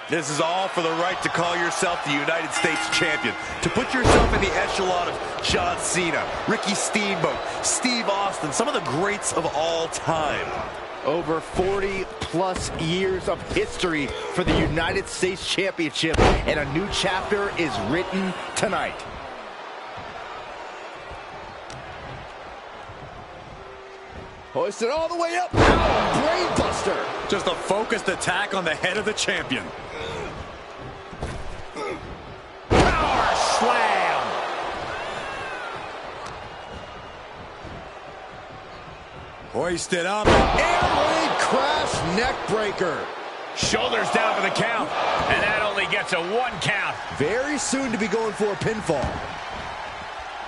This is all for the right to call yourself the United States champion. To put yourself in the echelon of John Cena, Ricky Steamboat, Steve Austin, some of the greats of all time. Over 40-plus years of history for the United States Championship, and a new chapter is written tonight. Hoisted all the way up. Brain buster. Just a focused attack on the head of the champion. Power slam. Hoisted up. Air raid crash neck breaker. Shoulders down for the count. And that only gets a 1 count. Very soon to be going for a pinfall.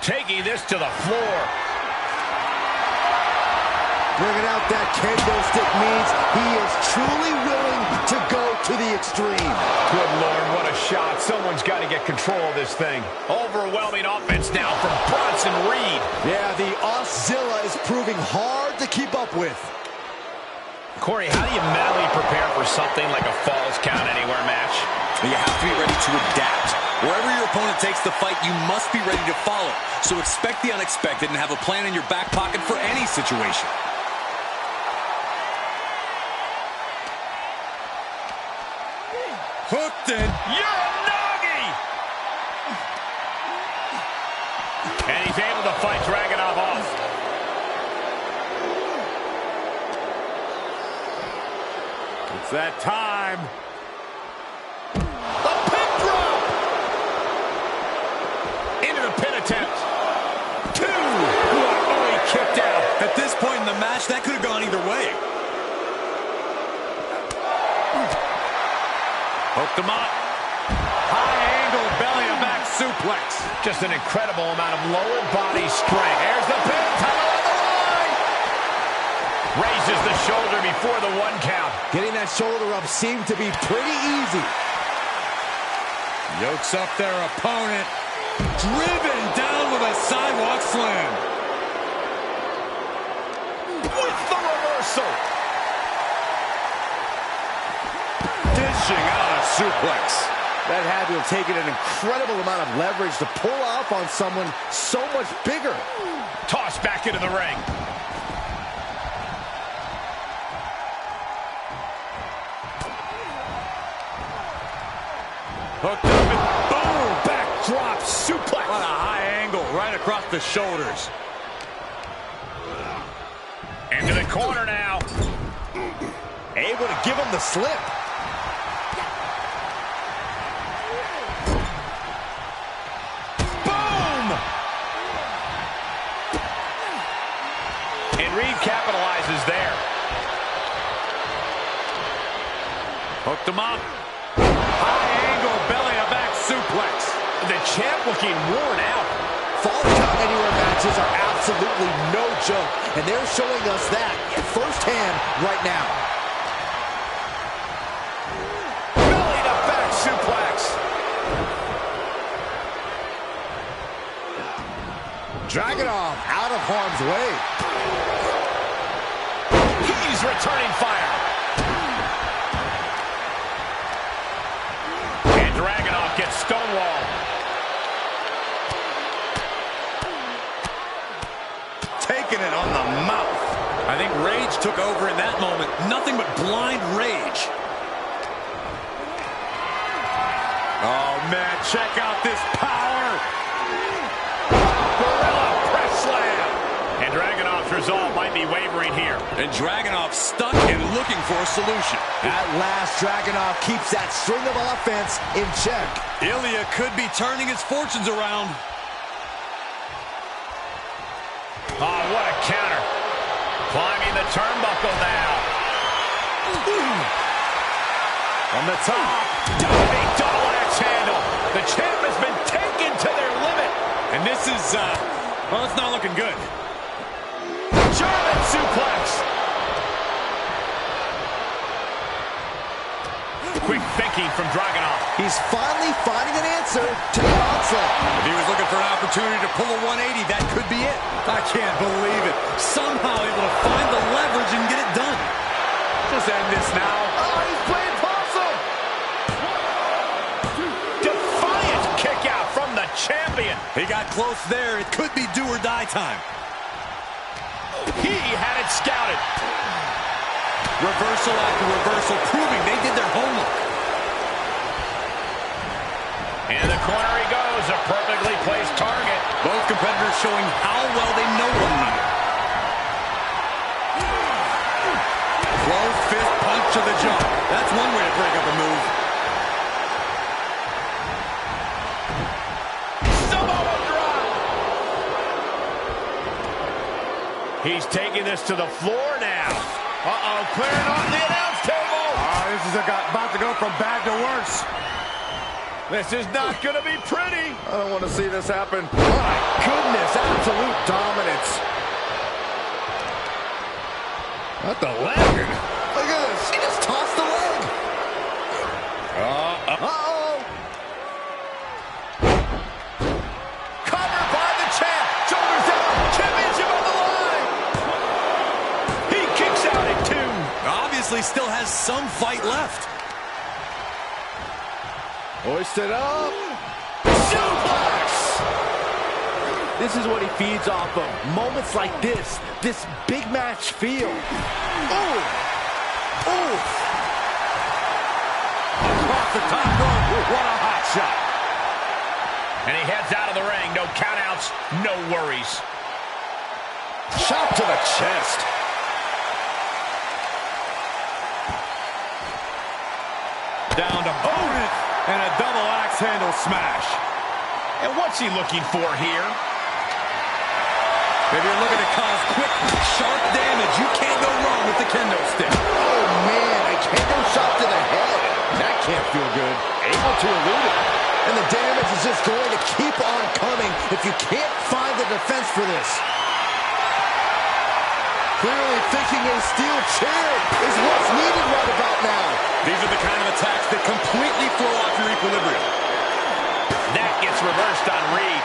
Taking this to the floor. Bringing out that kendo stick means he is truly willing to go to the extreme. Good Lord, what a shot. Someone's got to get control of this thing. Overwhelming offense now from Bronson Reed. Yeah, the Auszilla is proving hard to keep up with. Corey, how do you mentally prepare for something like a Falls Count Anywhere match? You have to be ready to adapt. Wherever your opponent takes the fight, you must be ready to follow. So expect the unexpected and have a plan in your back pocket for any situation. Hooked in. Uranagi! And he's able to fight Dragunov off. It's that time. The pin drop! Into the pin attempt. 2! Oh, he kicked out. At this point in the match, that could have gone either way. Hooked him up. High angle belly to back suplex. Just an incredible amount of lower body strength. There's the pin. Title on the line. Raises the shoulder before the 1 count. Getting that shoulder up seemed to be pretty easy. Yokes up their opponent. Driven down with a sidewalk slam. With the reversal. Dishing out a suplex. That had to have taken an incredible amount of leverage to pull off on someone so much bigger. Tossed back into the ring. Hooked up and boom! Backdrop suplex. On a high angle right across the shoulders. Into the corner now. Able to give him the slip. Boom! And Reed capitalizes there. Hooked him up. High angle belly to back suplex. The champ looking worn out. Falls Count Anywhere matches are absolutely no joke, and they're showing us that firsthand right now. Belly to back suplex. Dragunov out of harm's way. He's returning fire. And Dragunov gets stonewalled. Taking it on the mouth. I think rage took over in that moment. Nothing but blind rage. Oh, man, check out this power. Gorilla press slam. And Dragunov's resolve might be wavering here. And Dragunov stuck and looking for a solution. At last, Dragunov keeps that string of offense in check. Ilya could be turning his fortunes around. Oh, what a counter. Climbing the turnbuckle now. On the top. Diving double axe handle. The champ has been taken to their limit. And this is, well, it's not looking good. German suplex. Quick thinking from Dragunov. He's finally finding an answer to the onslaught. If he was looking for an opportunity to pull a 180, that could be it. I can't believe it. Somehow able to find the leverage and get it done. Just end this now. Oh, he's playing possum. champion. He got close there. It could be do or die time. He had it scouted. Reversal after reversal, proving they did their homework. In the corner he goes, a perfectly placed target. Both competitors showing how well they know one another. Close fist punch to the jaw. That's one way to break up a move. Samoa drop. He's taking this to the floor now. Uh-oh, clearing off the announce table. This is about to go from bad to worse. This is not going to be pretty. I don't want to see this happen. My goodness, absolute dominance. What the leg? Look at this. He just tossed the leg. Uh-oh. Covered by the champ. Shoulders down. Championship on the line. He kicks out at 2. Obviously still has some fight left. Hoisted up. Suplex! This is what he feeds off of. Moments like this big match feel. Ooh! Ooh! Across the top rope. What a hot shot. And he heads out of the ring. No countouts, no worries. Shot to the chest. Down to opponent. And a double axe handle smash. And what's he looking for here? If you're looking to cause quick, sharp damage, you can't go wrong with the kendo stick. Oh, man, a kendo shot to the head. That can't feel good. Able to elude it. And the damage is just going to keep on coming if you can't find the defense for this. Clearly thinking a steel chair is what's needed right about now. These are the kind of attacks that completely throw off your equilibrium. That gets reversed on Reed.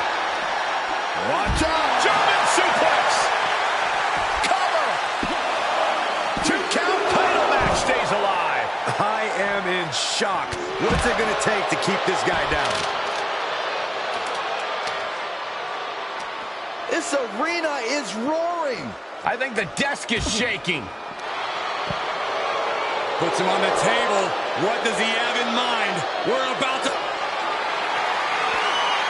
Watch out. German suplex. Cover. 2 count. Title match stays alive. I am in shock. What's it going to take to keep this guy down? This arena is roaring. I think the desk is shaking. Puts him on the table. What does he have in mind? We're about to...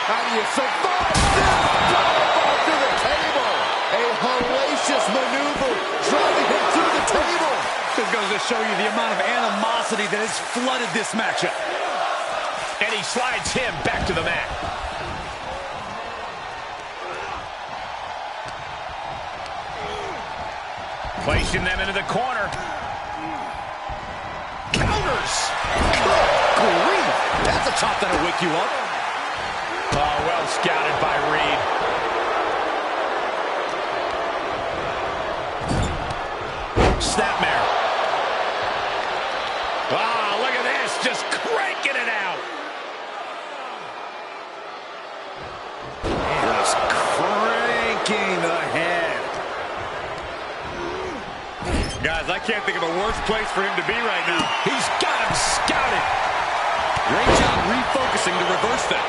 How do you survive this? Drop to the table. A hellacious maneuver driving him through the table. This goes to show you the amount of animosity that has flooded this matchup. And he slides him back to the mat. Placing them into the corner. Counters. Good grief. That's a chop that'll wake you up. Oh, well scouted by Reed. Snapmare. Ah, look at this. Just cranking it out. Just cranking the head. Guys, I can't think of a worse place for him to be right now. He's got him scouted. Great job refocusing to reverse that.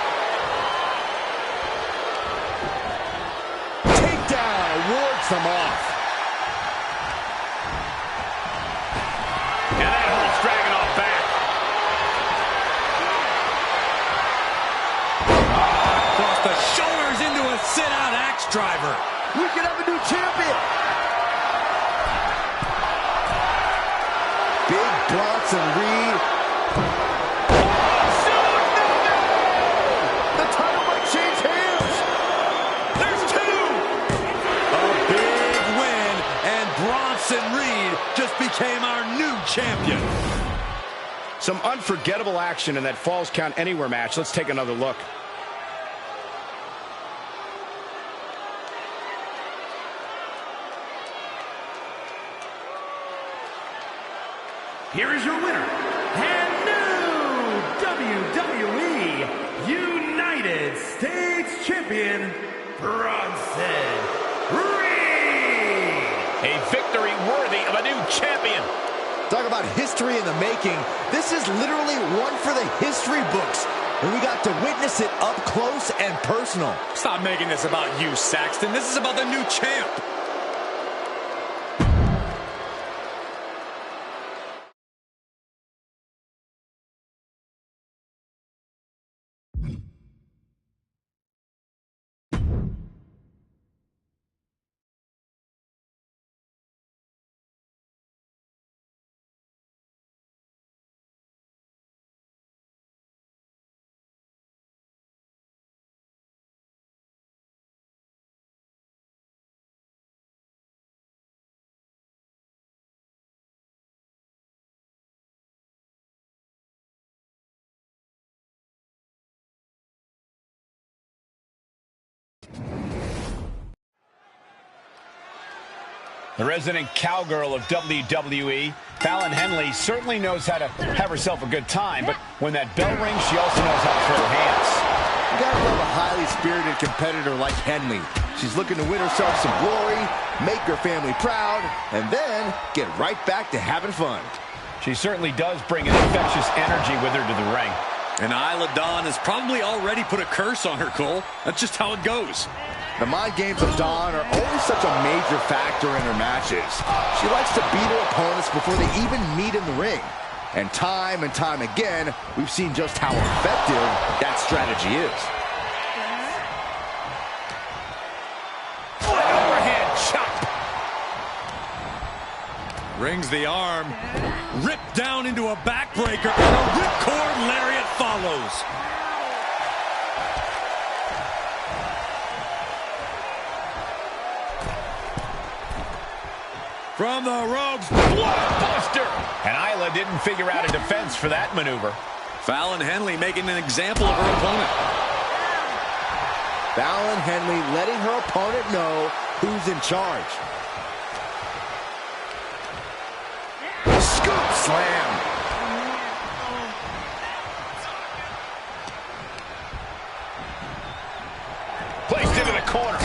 Takedown wards them off. And that hurts, dragging off back. Across the shoulders into a sit-out axe driver. We could have a new champion. Big Bronson Reed. The title might change hands. There's 2. A big win, and Bronson Reed just became our new champion. Some unforgettable action in that Falls Count Anywhere match. Let's take another look. Here is your winner, and new WWE United States Champion, Bronson Reed. A victory worthy of a new champion. Talk about history in the making. This is literally one for the history books. and we got to witness it up close and personal. Stop making this about you, Saxton. This is about the new champ. The resident cowgirl of WWE, Fallon Henley, certainly knows how to have herself a good time, but when that bell rings, she also knows how to throw her hands. You gotta love a highly spirited competitor like Henley. She's looking to win herself some glory, make her family proud, and then get right back to having fun. She certainly does bring an infectious energy with her to the ring. And Isla Dawn has probably already put a curse on her, Cole. That's just how it goes. The mind games of Dawn are always such a major factor in her matches. She likes to beat her opponents before they even meet in the ring. And time again, we've seen just how effective that strategy is. An overhand chop. Rings the arm. Ripped down into a backbreaker. And a ripcord lariat follows. From the ropes, blockbuster! And Isla didn't figure out a defense for that maneuver. Fallon Henley making an example of her opponent. Fallon Henley letting her opponent know who's in charge. Scoop slam. Placed into the corner.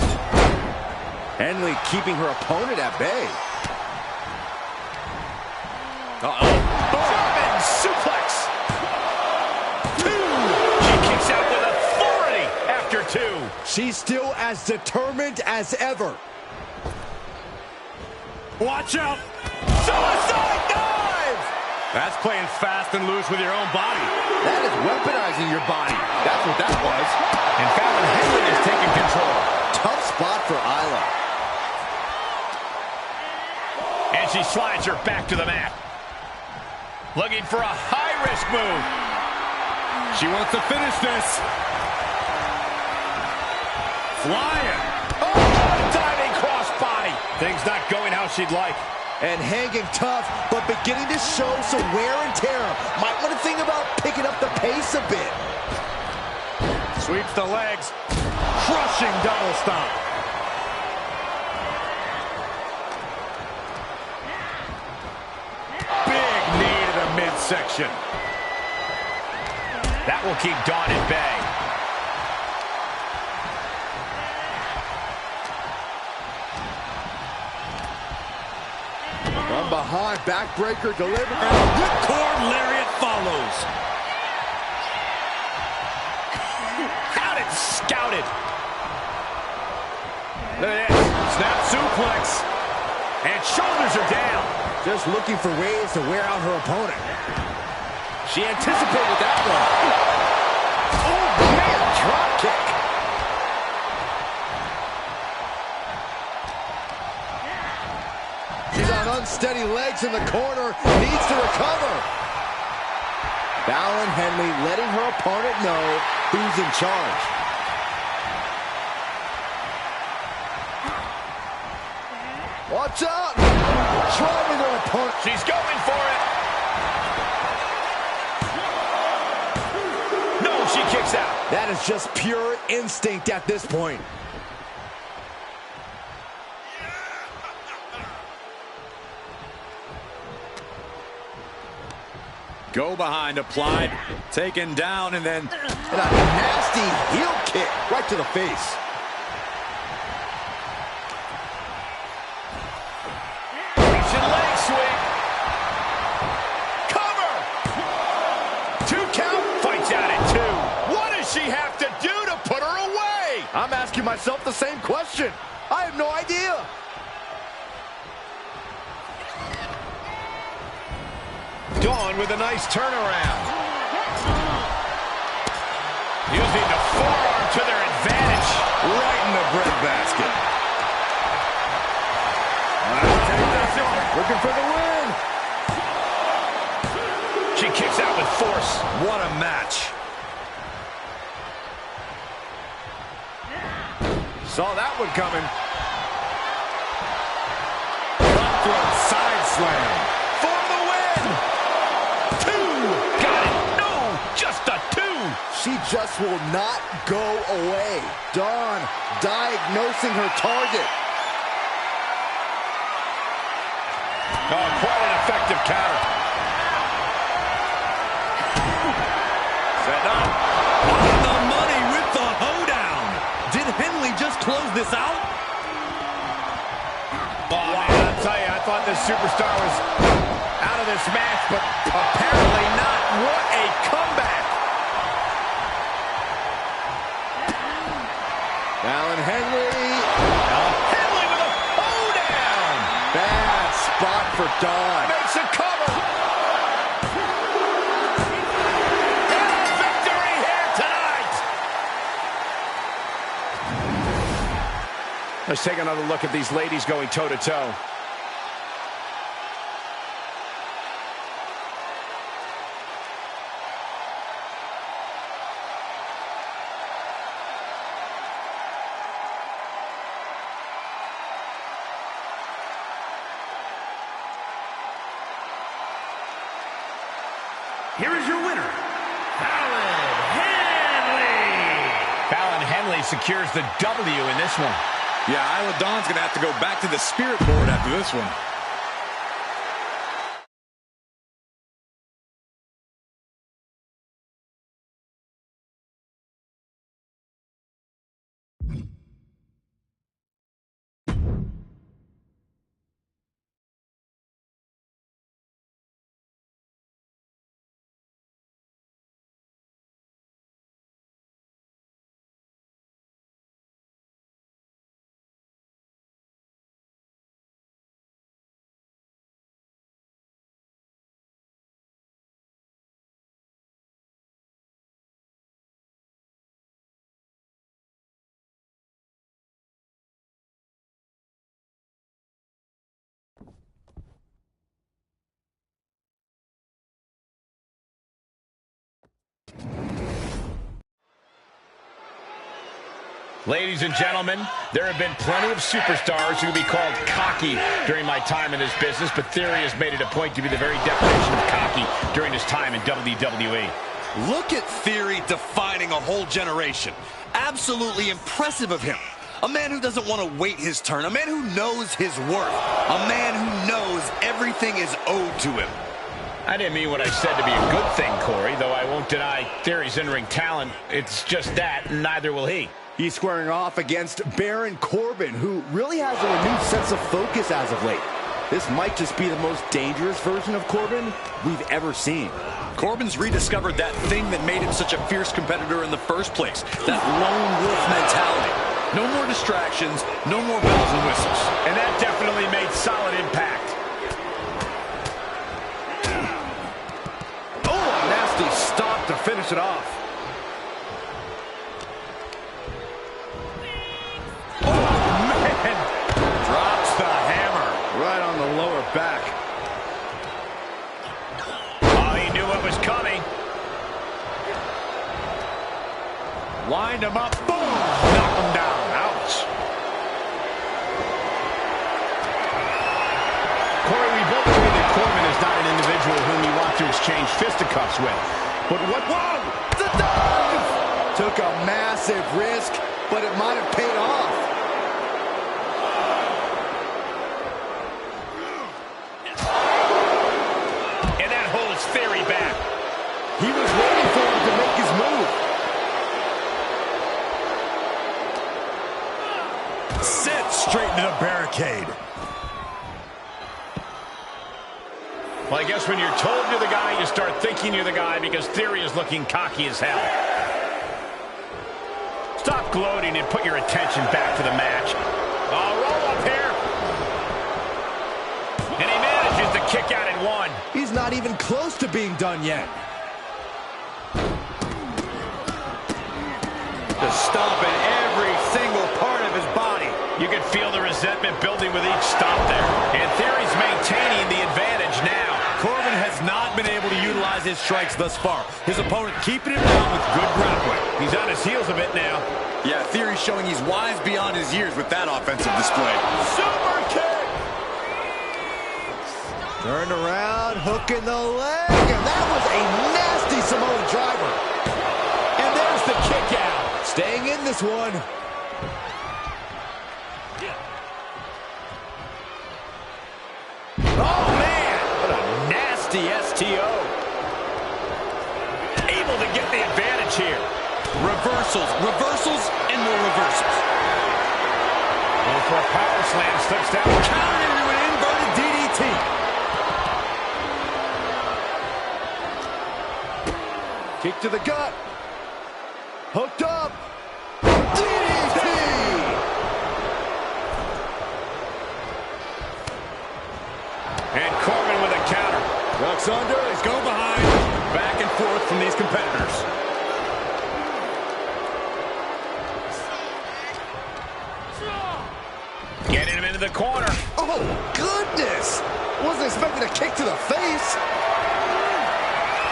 Henley keeping her opponent at bay. German suplex. 2. She kicks out with authority after 2. She's still as determined as ever. Watch out! Suicide dive! That's playing fast and loose with your own body. That is weaponizing your body. That's what that was. And Fallon Henley is taking control. Tough spot for Isla. And she slides her back to the mat. Looking for a high-risk move. She wants to finish this. Flying. Oh, diving crossbody. Things not going how she'd like. And hanging tough, but beginning to show some wear and tear. Might want to think about picking up the pace a bit. Sweeps the legs. Crushing double stomp. Big knee to the midsection. That will keep Dawn at bay. From behind, backbreaker delivered. And a ripcord lariat follows. Got it scouted. Look at this. Snap suplex. And shoulders are down. Just looking for ways to wear out her opponent. She anticipated that one. Oh, man, drop kick. She's on unsteady legs in the corner. Needs to recover. Fallon Henley letting her opponent know who's in charge. Watch out! Driving her opponent. She's going for it. No, she kicks out. That is just pure instinct at this point. Go behind applied. Taken down and then... And a nasty heel kick right to the face. Russian leg sweep. Cover. 2 count. Fights out at 2. myself the same question. I have no idea. Dawn with a nice turnaround. Using the forearm to their advantage. Right in the breadbasket. Looking for the win. She kicks out with force. What a match. Saw that one coming. Front throat side slam. For the win. 2. Got it. No, just a 2. She just will not go away. Dawn diagnosing her target. Oh, quite an effective counter. Set up. On the money with the hoedown. Did Henley just close this out? Oh, man, I'll tell you, I thought this superstar was out of this match, but apparently not. What a comeback. Fallon Henley. Henley with a hoedown. Bad spot for Dawn. Makes a cover. And a victory here tonight. Let's take another look at these ladies going toe-to-toe. Here is your winner, Fallon Henley. Fallon Henley secures the W in this one. Yeah, Isla Dawn's going to have to go back to the spirit board after this one. Ladies and gentlemen, there have been plenty of superstars who can be called cocky during my time in this business, but Theory has made it a point to be the very definition of cocky during his time in WWE. Look at Theory defining a whole generation. Absolutely impressive of him. A man who doesn't want to wait his turn. A man who knows his worth. A man who knows everything is owed to him. I didn't mean what I said to be a good thing, Corey, though I won't deny Theory's in-ring talent. It's just that, and neither will he. He's squaring off against Baron Corbin, who really has a renewed sense of focus as of late. This might just be the most dangerous version of Corbin we've ever seen. Corbin's rediscovered that thing that made him such a fierce competitor in the first place. That lone wolf mentality. No more distractions, no more bells and whistles. And that definitely made solid impact. Oh, a nasty stop to finish it off. Drops the hammer. Right on the lower back. Oh, he knew what was coming. Lined him up. Boom! Knock him down. Ouch. Corey, we both agree that Corbin is not an individual whom you want to exchange fisticuffs with. But what? Whoa! The dive! Took a massive risk, but it might have paid off. And that holds Theory back. He was waiting for him to make his move. Set straight into the barricade. Well, I guess when you're told you're the guy, you start thinking you're the guy because Theory is looking cocky as hell. Stop gloating and put your attention back to the match. Oh, roll up here. And he manages to kick out at one. He's not even close to being done yet. Just stomping every single part of his body. You can feel the resentment building with each stop there. And Theory's maintaining the advantage now. Corbin has not been able to utilize his strikes thus far. His opponent keeping him down with good grappling. He's on his heels a bit now. Yeah, Theory's showing he's wise beyond his years with that offensive display. Super kick! Turned around, hook in the leg, and that was a nasty Samoan driver. And there's the kick out. Staying in this one. Oh, man! What a nasty STO. Able to get the advantage here. Reversals, and more reversals. Going for a power slam, slips down. Countered into an inverted DDT. Kick to the gut. Hooked up. DDT! And Corbin with a counter. Ducks under. Let's go behind. Back and forth from these competitors. Getting him into the corner. Oh, goodness! Wasn't expecting a kick to the face.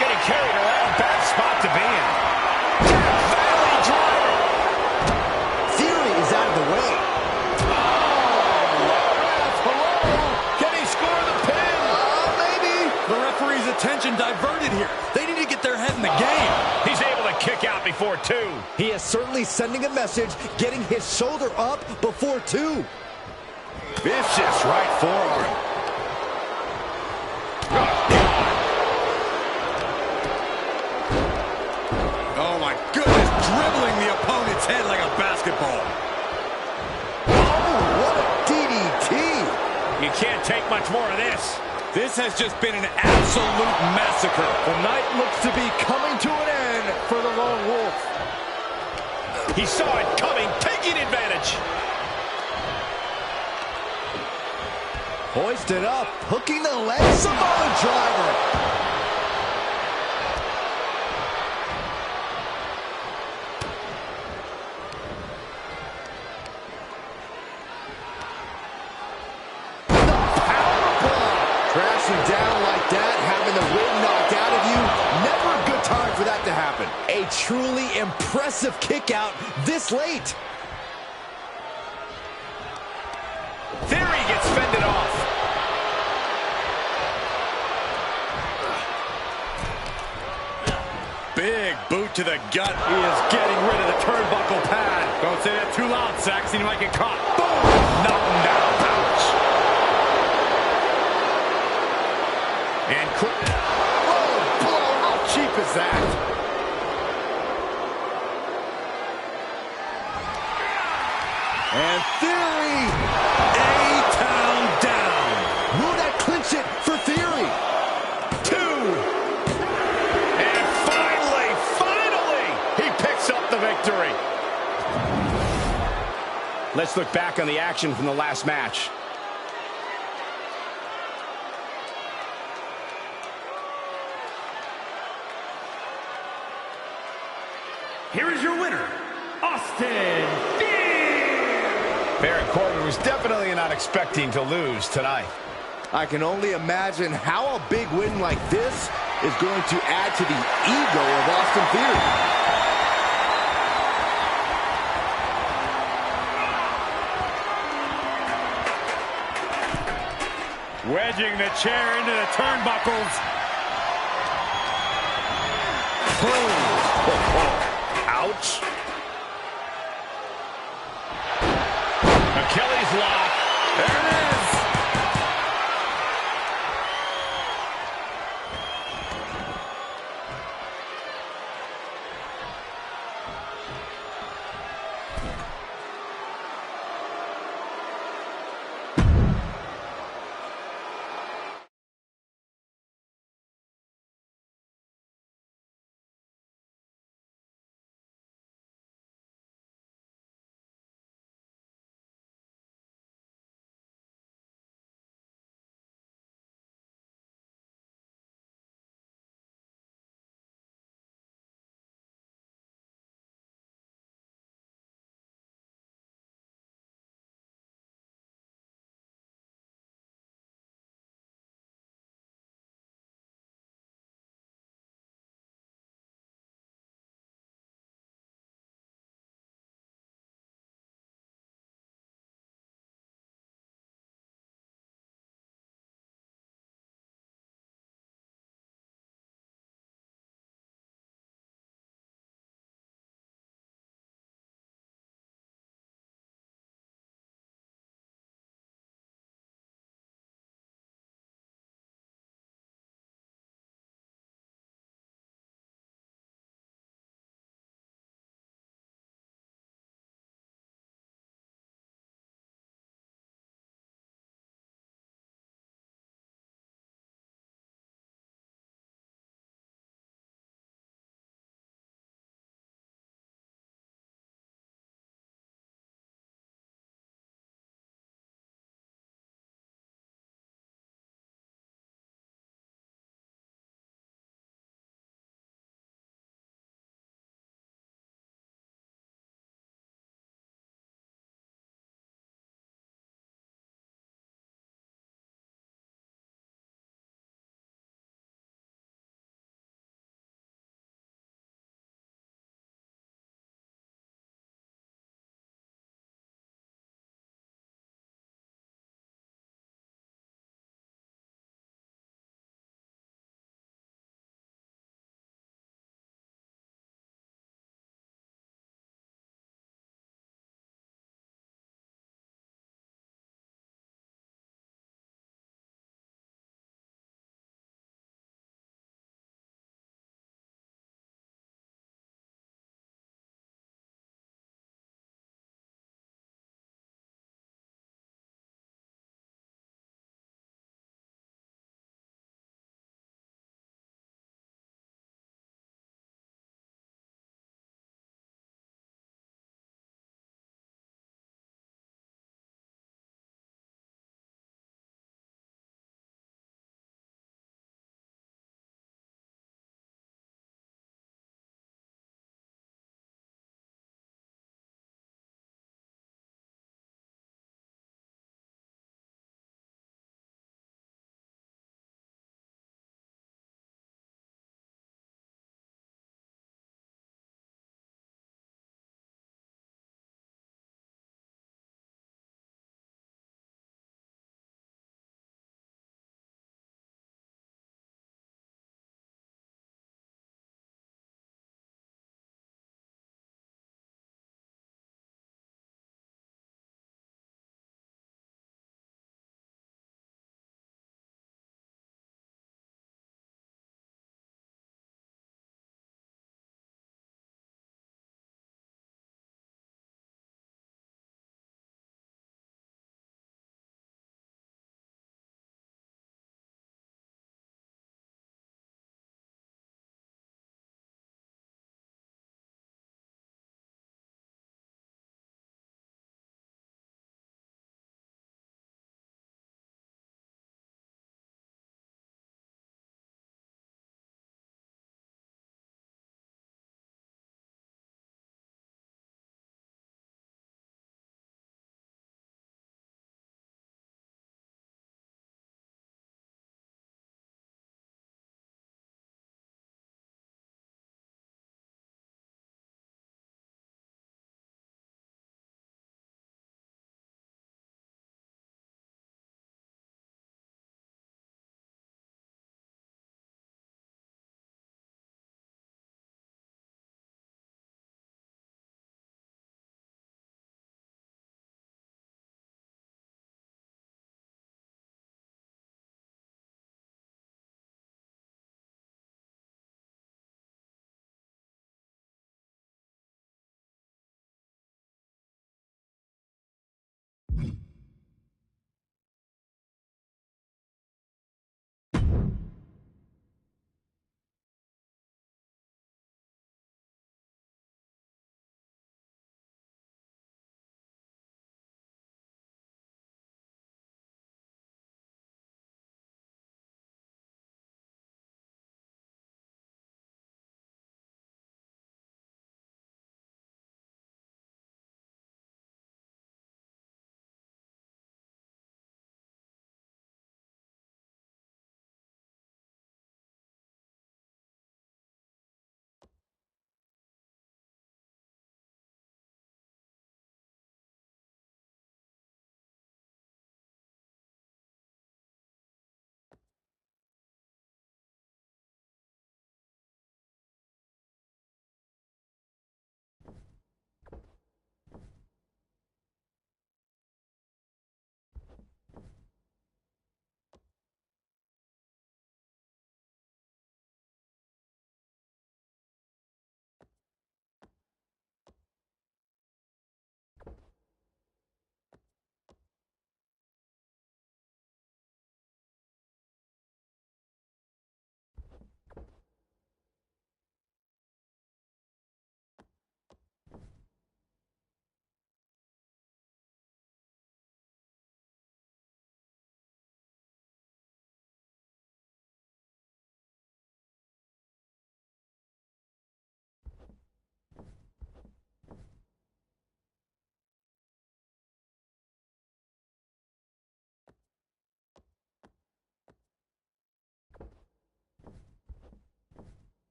Getting carried around. Bad spot to be in. Valley driver. Theory is out of the way. Can he score the pin? Maybe. The referee's attention diverted here. They need to get their head in the game. He's able to kick out before two. He is certainly sending a message, getting his shoulder up before two. Vicious right forearm. Oh my goodness, dribbling the opponent's head like a basketball. Oh, what a DDT. You can't take much more of this. This has just been an absolute massacre. The night looks to be coming to an end for the Lone Wolf. He saw it coming, taking advantage. Hoisted up, hooking the leg, Samoan driver. Crashing down like that, having the wind knocked out of you, never a good time for that to happen. A truly impressive kick out this late. Theory gets fended off. Big boot to the gut. He is getting rid of the turnbuckle pad. Don't say that too loud, Saxon. You might get caught. Boom! Knock him down. Ouch. And Whoa, how cheap is that? And Theory, A-Town down. will that clinch it for Theory? Two. And finally, he picks up the victory. Let's look back on the action from the last match. Here is your winner, Austin Theory. Baron Corbin was definitely not expecting to lose tonight. I can only imagine how a big win like this is going to add to the ego of Austin Theory. Wedging the chair into the turnbuckles. Boom. Ouch. Achilles lock. There it is.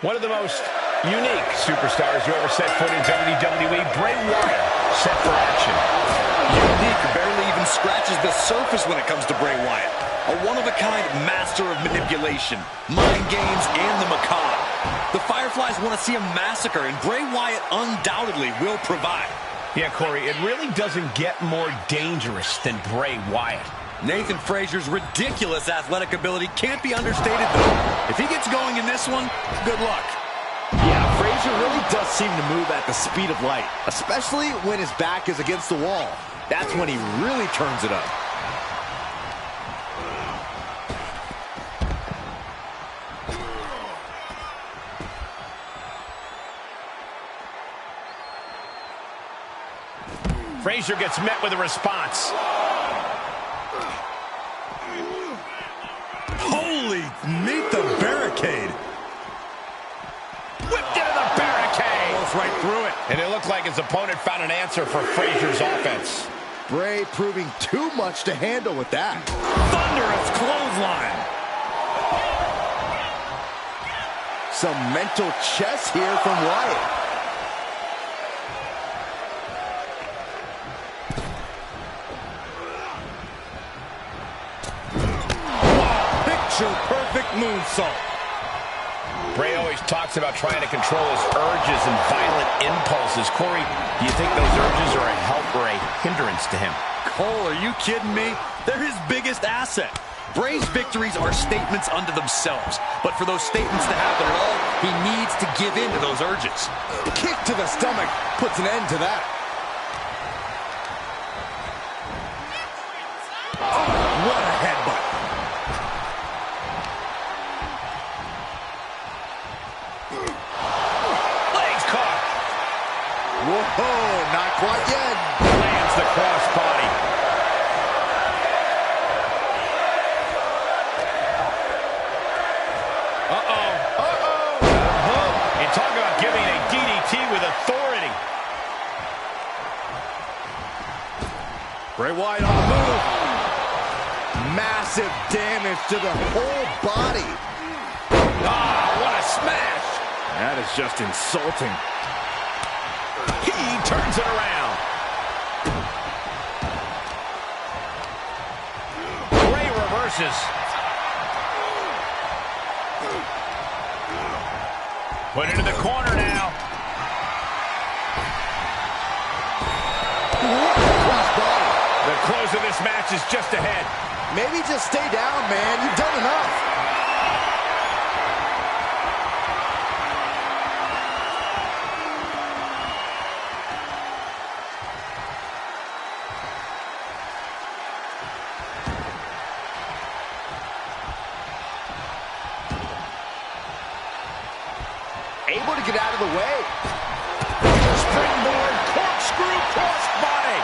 One of the most unique superstars who ever set foot in WWE, Bray Wyatt, set for action. Unique barely even scratches the surface when it comes to Bray Wyatt. A one-of-a-kind master of manipulation, mind games, and the macabre. The Fireflies want to see a massacre, and Bray Wyatt undoubtedly will provide. Yeah, Corey, it really doesn't get more dangerous than Bray Wyatt. Nathan Frazier's ridiculous athletic ability can't be understated, though. If he gets going in this one, good luck. Yeah, Frazier really does seem to move at the speed of light, especially when his back is against the wall. That's when he really turns it up. Frazier gets met with a response. Holy, meet the barricade. Whipped into the barricade. Goes right through it. And it looked like his opponent found an answer for Frazier's offense. Bray proving too much to handle with that. Thunderous clothesline. Some mental chess here from Wyatt. Perfect moonsault. Bray always talks about trying to control his urges and violent impulses. Corey, do you think those urges are a help or a hindrance to him? Cole, are you kidding me? They're his biggest asset. Bray's victories are statements unto themselves. But for those statements to happen at all, he needs to give in to those urges. Kick to the stomach puts an end to that. Oh, what a headbutt. Whoa, not quite yet. Lands the crossbody. And talk about giving a DDT with authority. Bray Wyatt on the move. Massive damage to the whole body. Ah, what a smash. That is just insulting. He turns it around. Bray reverses. Put into the corner now. The close of this match is just ahead. Maybe just stay down, man. You've done enough. Able to get out of the way. Springboard corkscrew crossbody.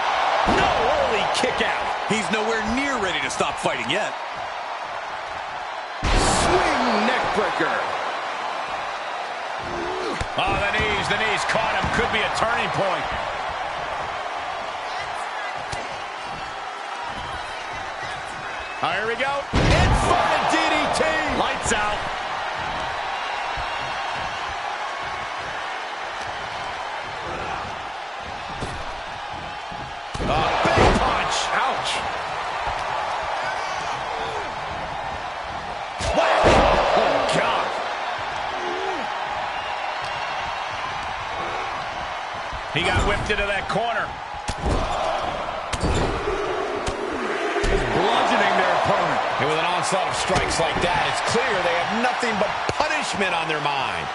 No early kick out. He's nowhere near ready to stop fighting yet. Swing neckbreaker. Oh, the knees caught him. Could be a turning point. Here we go. Inverted DDT. Lights out. Big punch. Ouch. What? Oh, God. He got whipped into that corner. He's bludgeoning their opponent. And with an onslaught of strikes like that, it's clear they have nothing but punishment on their mind.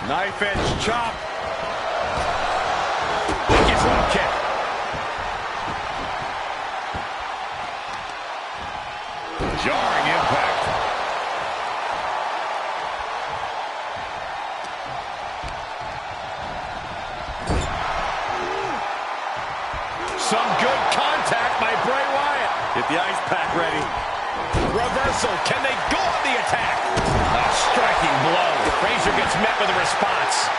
Knife edge chop. Front kick. Jarring impact. Some good contact by Bray Wyatt. Get the ice pack ready. Reversal. Can they go on the attack? A striking blow. Frazier gets met with a response.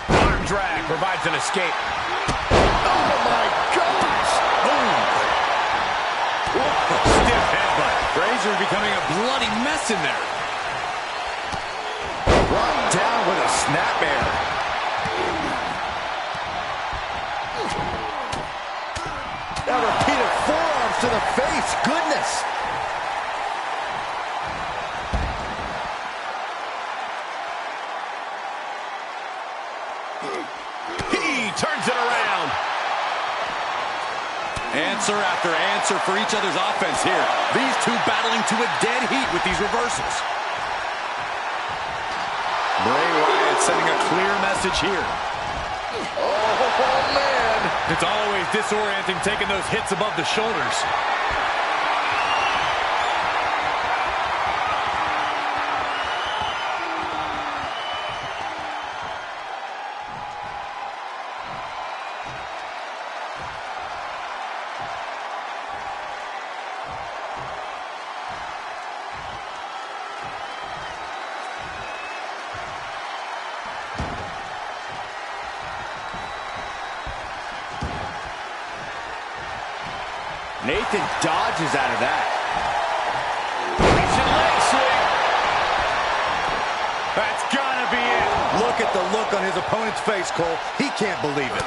Arm drag provides an escape. Oh, Frazier becoming a bloody mess in there. Brought down with a snapmare. Now repeated forearms to the face. Goodness. He turns it around. Answer after answer for each other's offense here. These two battling to a dead heat with these reversals. Bray Wyatt sending a clear message here. Oh, man. It's always disorienting taking those hits above the shoulders. Nathan dodges out of that. Russian leg sweep. That's gotta be it. Look at the look on his opponent's face, Cole. He can't believe it.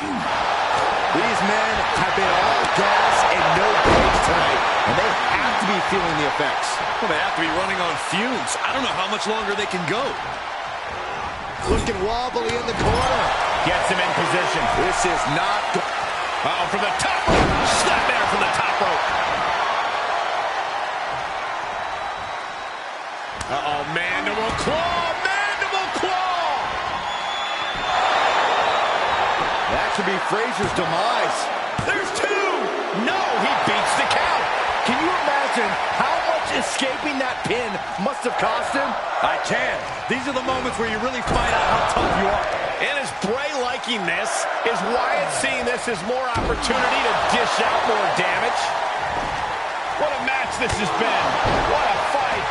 These men have been all gas and no brakes tonight, and they have to be feeling the effects. Well, they have to be running on fumes. I don't know how much longer they can go. Looking wobbly in the corner. Gets him in position. This is not good. Uh-oh, from the top rope. Snap there from the top rope. Uh-oh, mandible claw. Mandible claw. That could be Frazier's demise. There's two. No, he beats the count. Can you imagine how much escaping that pin must have cost him? I can. These are the moments where you really find out how tough you are. And is Bray liking this? Is Wyatt seeing this as more opportunity to dish out more damage? What a match this has been. What a fight.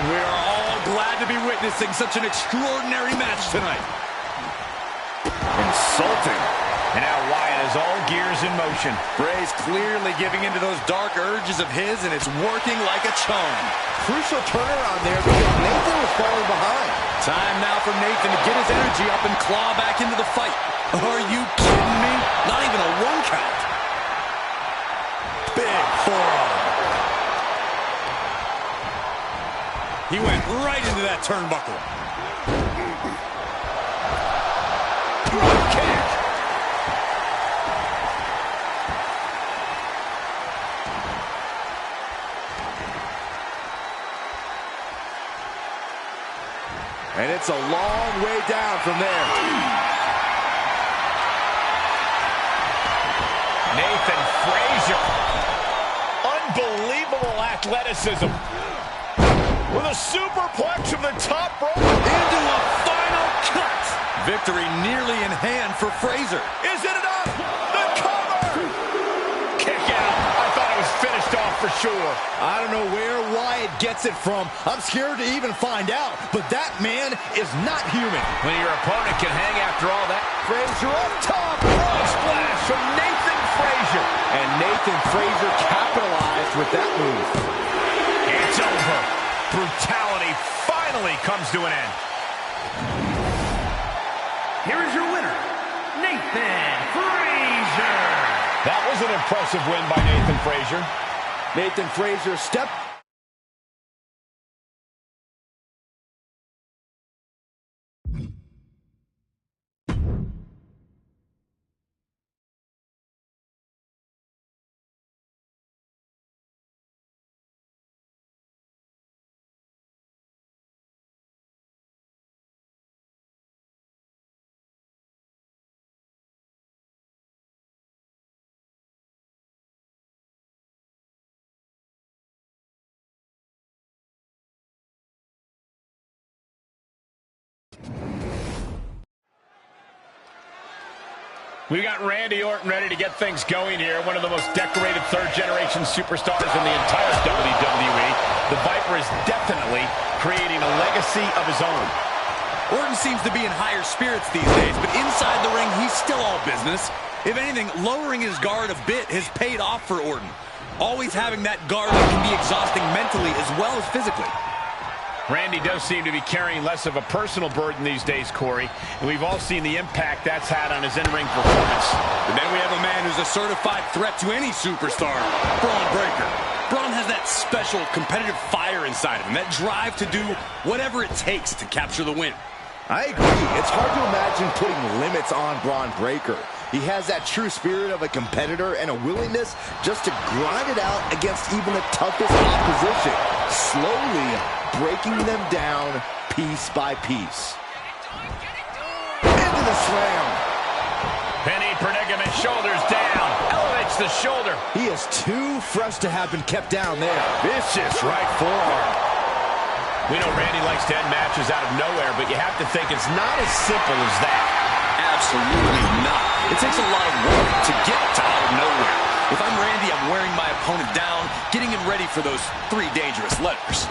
We are all glad to be witnessing such an extraordinary match tonight. Insulting. And now Wyatt is all gears in motion. Bray's clearly giving into those dark urges of his, and it's working like a charm. Crucial turnaround there because Nathan was falling behind. Time now for Nathan to get his energy up and claw back into the fight. Are you kidding me? Not even a one count. Big forearm. He went right into that turnbuckle. Drop kick. And it's a long way down from there. Nathan Frazier. Unbelievable athleticism. With a superplex from the top rope. Into a final cut. Victory nearly in hand for Frazier. Is it enough? The cover! Kick out. I thought it was finished off for sure. I don't know where Wyatt gets it from. I'm scared to even find out. But that man is not human. When your opponent can hang after all that. Frazier up top. Frog splash from Nathan Frazier. And Nathan Frazier capitalized with that move. It's over. Brutality finally comes to an end. Here is your winner, Nathan Frazier. That was an impressive win by Nathan Frazier. Nathan Frazier stepped. We got Randy Orton ready to get things going here. One of the most decorated third-generation superstars in the entire WWE. The Viper is definitely creating a legacy of his own. Orton seems to be in higher spirits these days, but inside the ring, he's still all business. If anything, lowering his guard a bit has paid off for Orton. Always having that guard up can be exhausting mentally as well as physically. Randy does seem to be carrying less of a personal burden these days, Corey, and we've all seen the impact that's had on his in-ring performance. And then we have a man who's a certified threat to any superstar, Braun Breaker. Braun has that special competitive fire inside of him, that drive to do whatever it takes to capture the win. I agree. It's hard to imagine putting limits on Braun Breaker. He has that true spirit of a competitor and a willingness just to grind it out against even the toughest opposition, slowly breaking them down piece by piece. Into the slam. Penny predicament, shoulders down, elevates the shoulder. He is too fresh to have been kept down there. Vicious right forearm. We know Randy likes to end matches out of nowhere, but you have to think it's not as simple as that. Absolutely not. It takes a lot of work to get to out of nowhere. If I'm Randy, I'm wearing my opponent down, getting him ready for those 3 dangerous letters.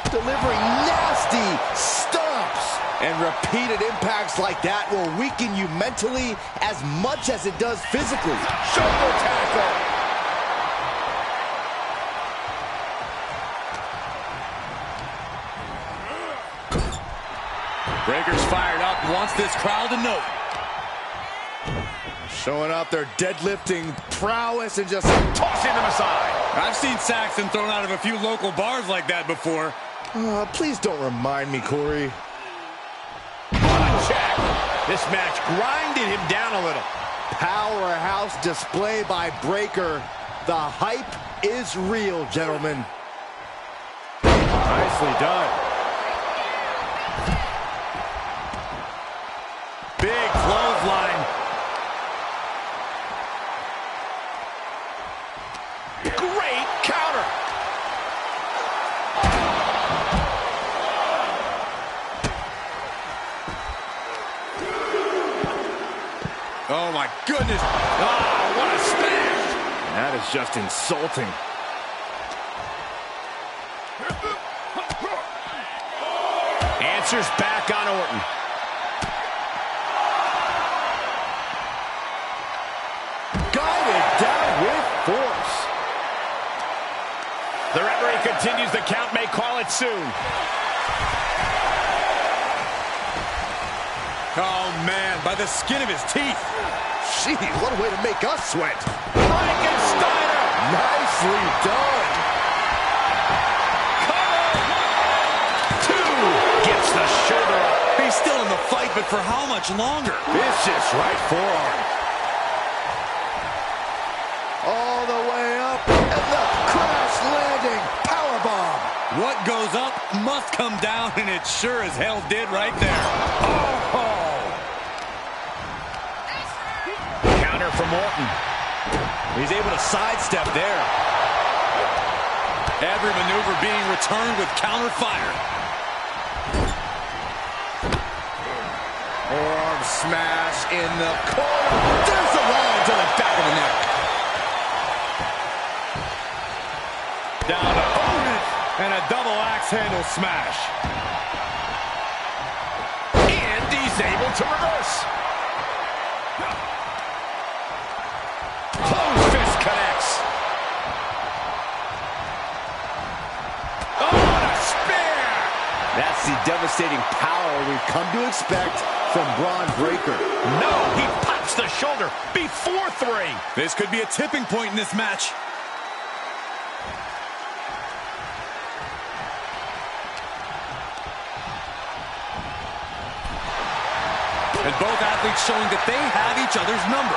Delivering nasty stomps. And repeated impacts like that will weaken you mentally as much as it does physically. Shoulder tackle. Breaker's fired up, wants this crowd to know. Showing off their deadlifting prowess and just Tossing them aside. I've seen Saxton thrown out of a few local bars like that before. please don't remind me, Corey. What a check. This match grinded him down a little. Powerhouse display by Breaker. The hype is real, gentlemen. Nicely done. Big clothesline. Great counter. Oh my goodness. Oh, what a smash. That is just insulting. Answers back on Orton. Guided down with force. The referee continues the count, may call it soon. Oh man, by the skin of his teeth. Jeez, what a way to make us sweat. Frankensteiner. Nicely done. Gets the shoulder up. He's still in the fight, but for how much longer? Vicious right forearm. All the way up, and the crash landing powerbomb. What goes up must come down, and it sure as hell did right there. Oh! Counter from Orton. He's able to sidestep there. Every maneuver being returned with counter fire. Arm smash in the corner. There's the line to the back of the neck. Down opponent, and a double axe handle smash. And he's able to reverse. Closed fist connects. Oh, what a spear! That's the devastating power we've come to expect from Braun Breaker. No, he pops the shoulder before 3. This could be a tipping point in this match. And both athletes showing that they have each other's number.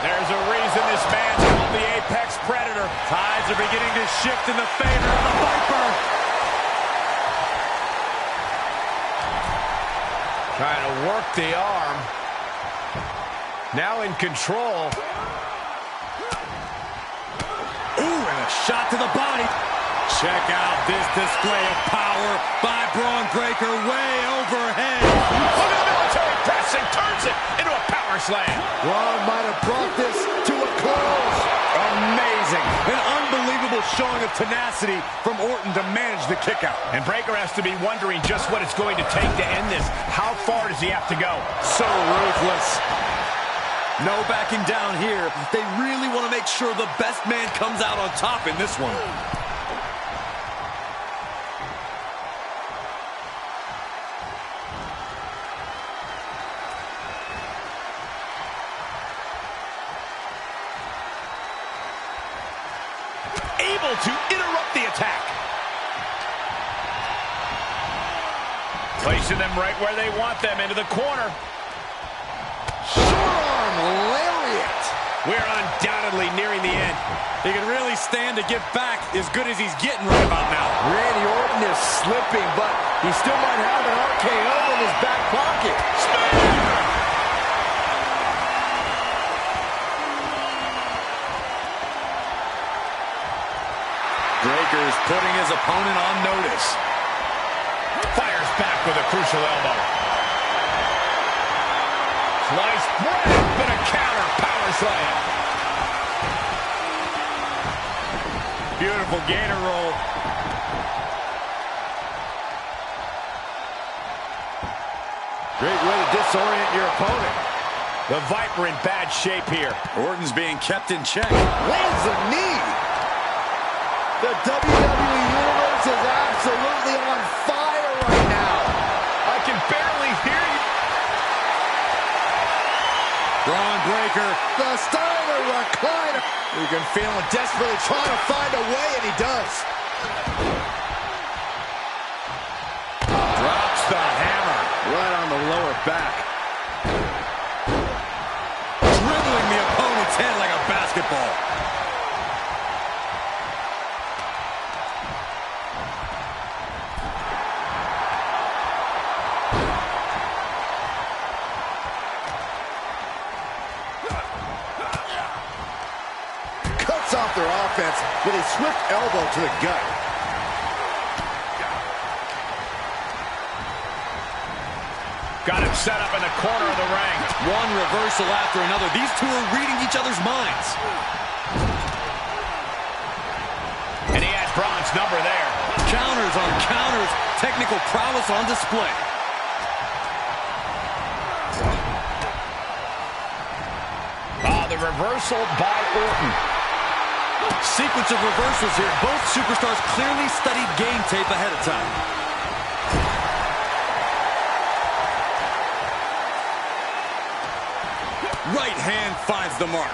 There's a reason this man's called the Apex Predator. Tides are beginning to shift in the favor of the Viper. Trying to work the arm. Now in control. Ooh, and a shot to the body. Check out this display of power by Braun Breaker way overhead. Look at the military pressing, turns it into a power slam. Braun might have brought this to a close. Amazing. An unbelievable showing of tenacity from Orton to manage the kick out. And Breaker has to be wondering just what it's going to take to end this. How far does he have to go? So ruthless. No backing down here. They really want to make sure the best man comes out on top in this one. Able to interrupt the attack. Placing them right where they want them, into the corner. Short arm lariat. We're undoubtedly nearing the end. He can really stand to get back as good as he's getting right about now. Randy Orton is slipping, but he still might have an RKO in his back pocket. Breaker's putting his opponent on notice. Fires back with a crucial elbow. Slice bread, but a counter power slam. Beautiful gator roll. Great way to disorient your opponent. The Viper in bad shape here. Orton's being kept in check. Lands a knee. The WWE Universe is absolutely on fire right now. I can barely hear you. Braun Breaker. The Steiner recliner. You can feel him desperately trying to find a way, and he does. Drops the hammer. Right on the lower back. Dribbling the opponent's head like a basketball. Cuts off their offense with a swift elbow to the gut. Got him set up in the corner of the ring. One reversal after another. These two are reading each other's minds. And he has Braun's number there. Counters on counters. Technical prowess on display. The reversal by Orton. Sequence of reversals here. Both superstars clearly studied game tape ahead of time. Right hand finds the mark.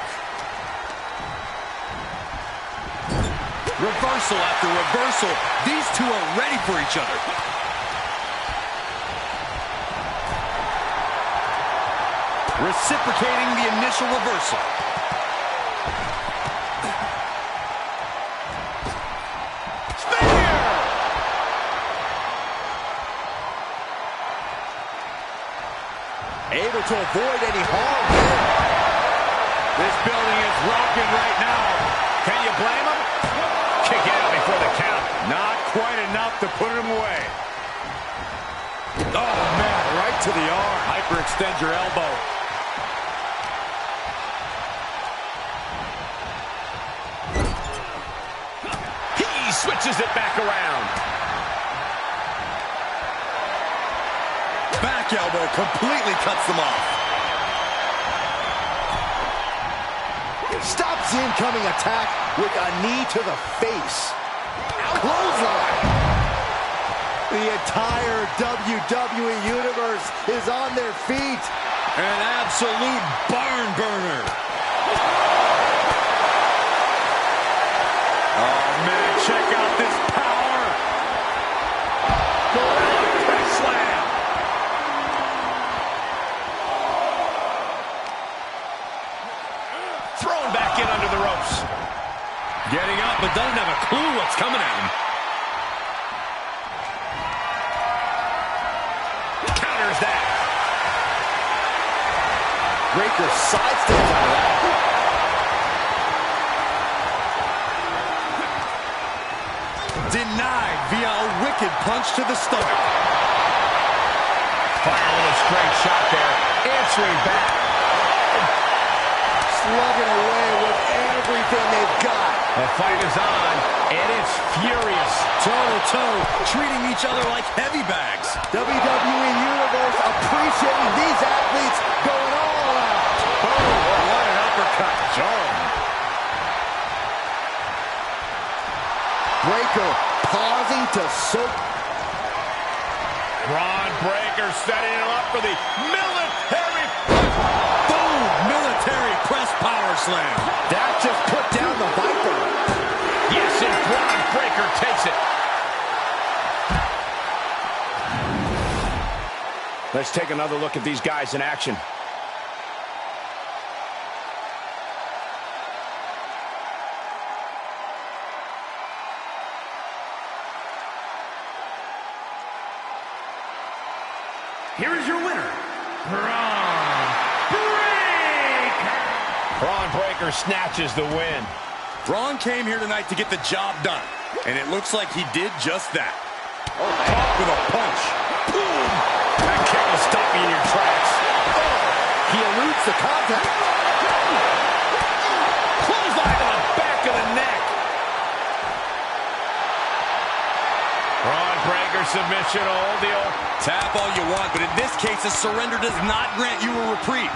Reversal after reversal. These two are ready for each other. Reciprocating the initial reversal. Spear! Able to avoid any harm here. This building is rocking right now. Can you blame him? Kick out before the count. Not quite enough to put him away. Oh, man, right to the arm. Hyperextend your elbow. He switches it back around. Back elbow completely cuts them off. Stops the incoming attack with a knee to the face. Clothesline. The entire WWE Universe is on their feet. An absolute barn burner. Oh, man, check out this power. Press slam. Thrown back in under the ropes. Getting up, but doesn't have a clue what's coming at him. Counters that. Breaker sidesteps out of that. Denied via a wicked punch to the stomach. Fire with a straight shot there. Answering back. Slugging away with everything they've got. The fight is on, and it's furious. Toe-to-toe, treating each other like heavy bags. WWE Universe appreciating these athletes going all out. Oh, uppercut. Breaker pausing to soak. Braun Breaker setting him up for the military. Boom! Military press power slam. That just put down the Viper. Yes, and Braun Breaker takes it. Let's take another look at these guys in action. Here is your winner, Braun Breaker. Braun Breaker snatches the win. Braun came here tonight to get the job done, and it looks like he did just that. Oh, Caught with a punch. Boom! That kick will stop you in your tracks. he eludes the contact. Clothesline to the back of the neck. Braun Breaker submission, hold the old. Tap all you want, but in this case, a surrender does not grant you a reprieve.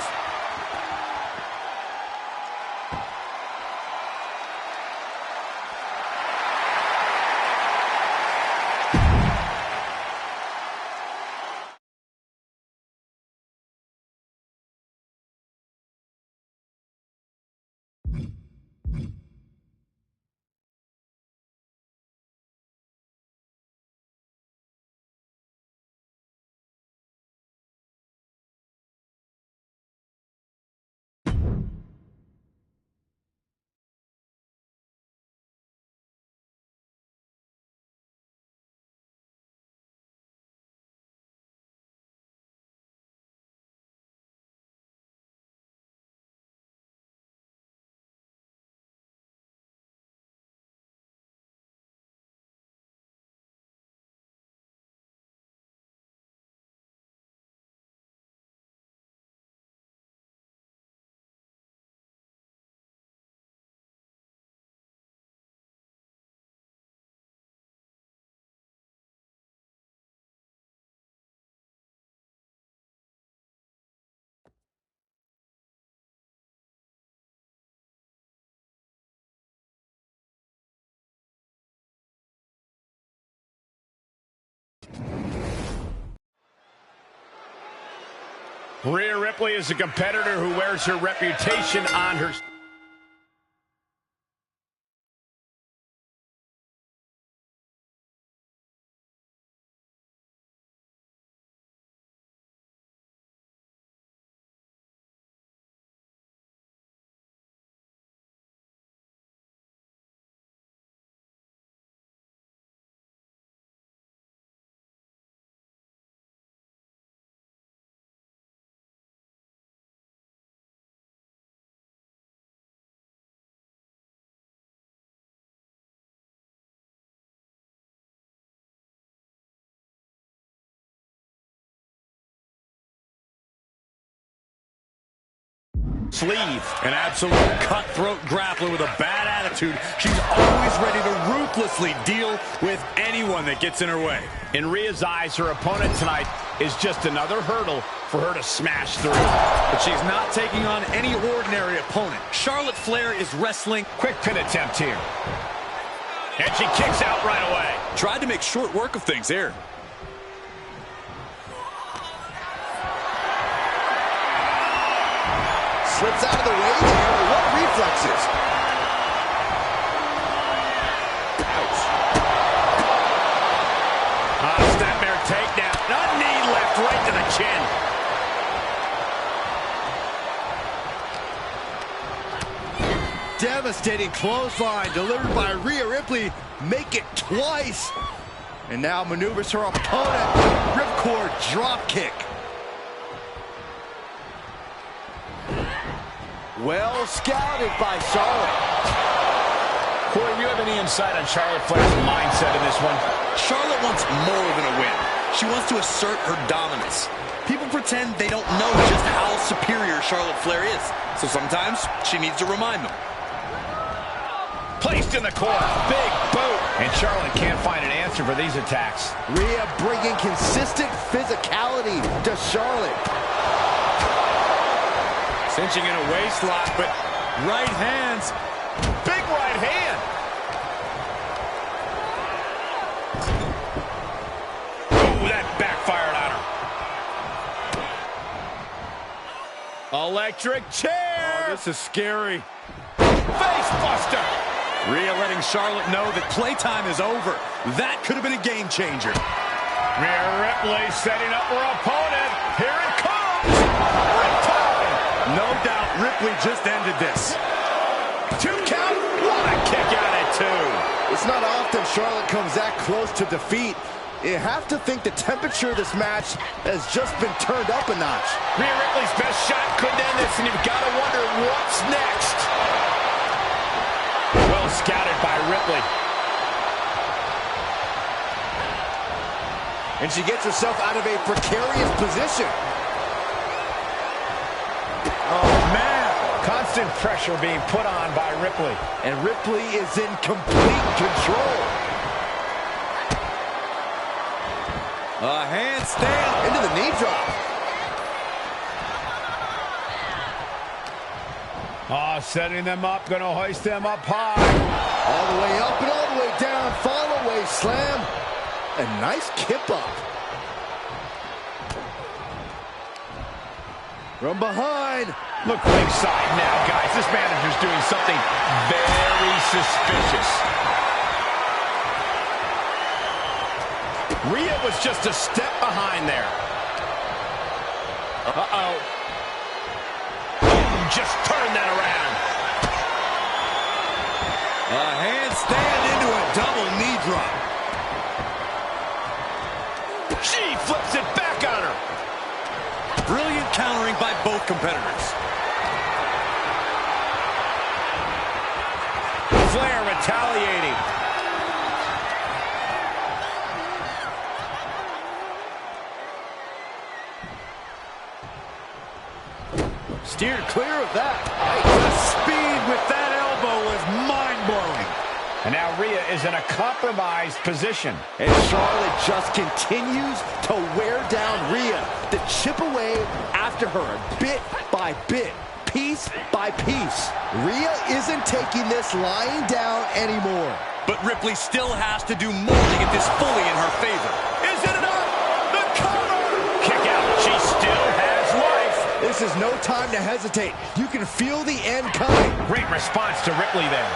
Rhea Ripley is a competitor who wears her reputation on her. Sleeve. An absolute cutthroat grappler with a bad attitude. She's always ready to ruthlessly deal with anyone that gets in her way. In Rhea's eyes, her opponent tonight is just another hurdle for her to smash through. But she's not taking on any ordinary opponent. Charlotte Flair is wrestling. Quick pin attempt here. And she kicks out right away. Tried to make short work of things here. Slips out of the way there. What reflexes? Ouch. Snapmare takedown. A knee left right to the chin. Devastating clothesline delivered by Rhea Ripley. Make it twice. And now maneuvers her opponent. Ripcord drop kick. Well scouted by Charlotte. Corey, do you have any insight on Charlotte Flair's mindset in this one? Charlotte wants more than a win. She wants to assert her dominance. People pretend they don't know just how superior Charlotte Flair is. So sometimes she needs to remind them. Placed in the corner. Big boot. And Charlotte can't find an answer for these attacks. Rhea bringing consistent physicality to Charlotte. Cinching in a waist lock, but Right hands. Big right hand. Oh, that backfired on her. Electric chair. Oh, this is scary. Face buster. Rhea letting Charlotte know that playtime is over. That could have been a game changer. Rhea Ripley setting up her opponent. Here it comes. Riptide. No doubt Ripley just ended this. 2 count. What a kick out at 2. It's not often Charlotte comes that close to defeat. You have to think the temperature of this match has just been turned up a notch. Rhea Ripley's best shot couldn't end this, and you've got to wonder what's next. Well scouted by Ripley. And she gets herself out of a precarious position. Oh, man. Constant pressure being put on by Ripley. And Ripley is in complete control. A handstand. Into the knee drop. Oh, setting them up, gonna hoist them up high. All the way up and all the way down. Fall away slam. A nice kip up. From behind. Look ringside now, guys. This manager's doing something very suspicious. Rhea was just a step behind there. Uh-oh. Just turn that around. A handstand into a double knee drop. She flips it back on her. Brilliant countering by both competitors. Flair retaliating. Steered clear of that. The speed with that elbow was mind-blowing. And now Rhea is in a compromised position. And Charlotte just continues to wear down Rhea, to chip away after her bit by bit, piece by piece. Rhea isn't taking this lying down anymore. But Ripley still has to do more to get this fully in her favor. Is it enough? The cover! Kick out. She still has life. This is no time to hesitate. You can feel the end coming. Great response to Ripley there.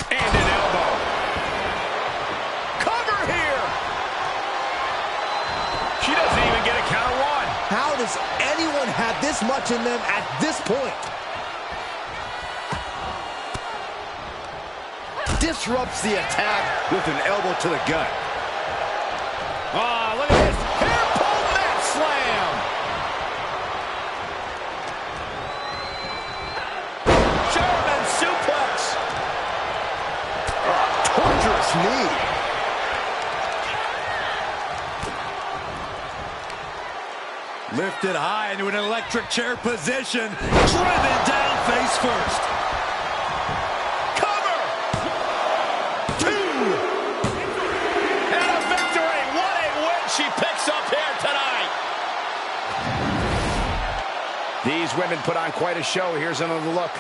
And an elbow. Cover here. She doesn't even get a count of 1. How does anyone have this much in them at this point? Disrupts the attack with an elbow to the gut. Oh, look at this. Hair pull mat slam. German suplex. Torturous knee. Lifted high into an electric chair position. Driven down face first. Cover. 2. And a victory. What a win she picks up here tonight. These women put on quite a show. Here's another look.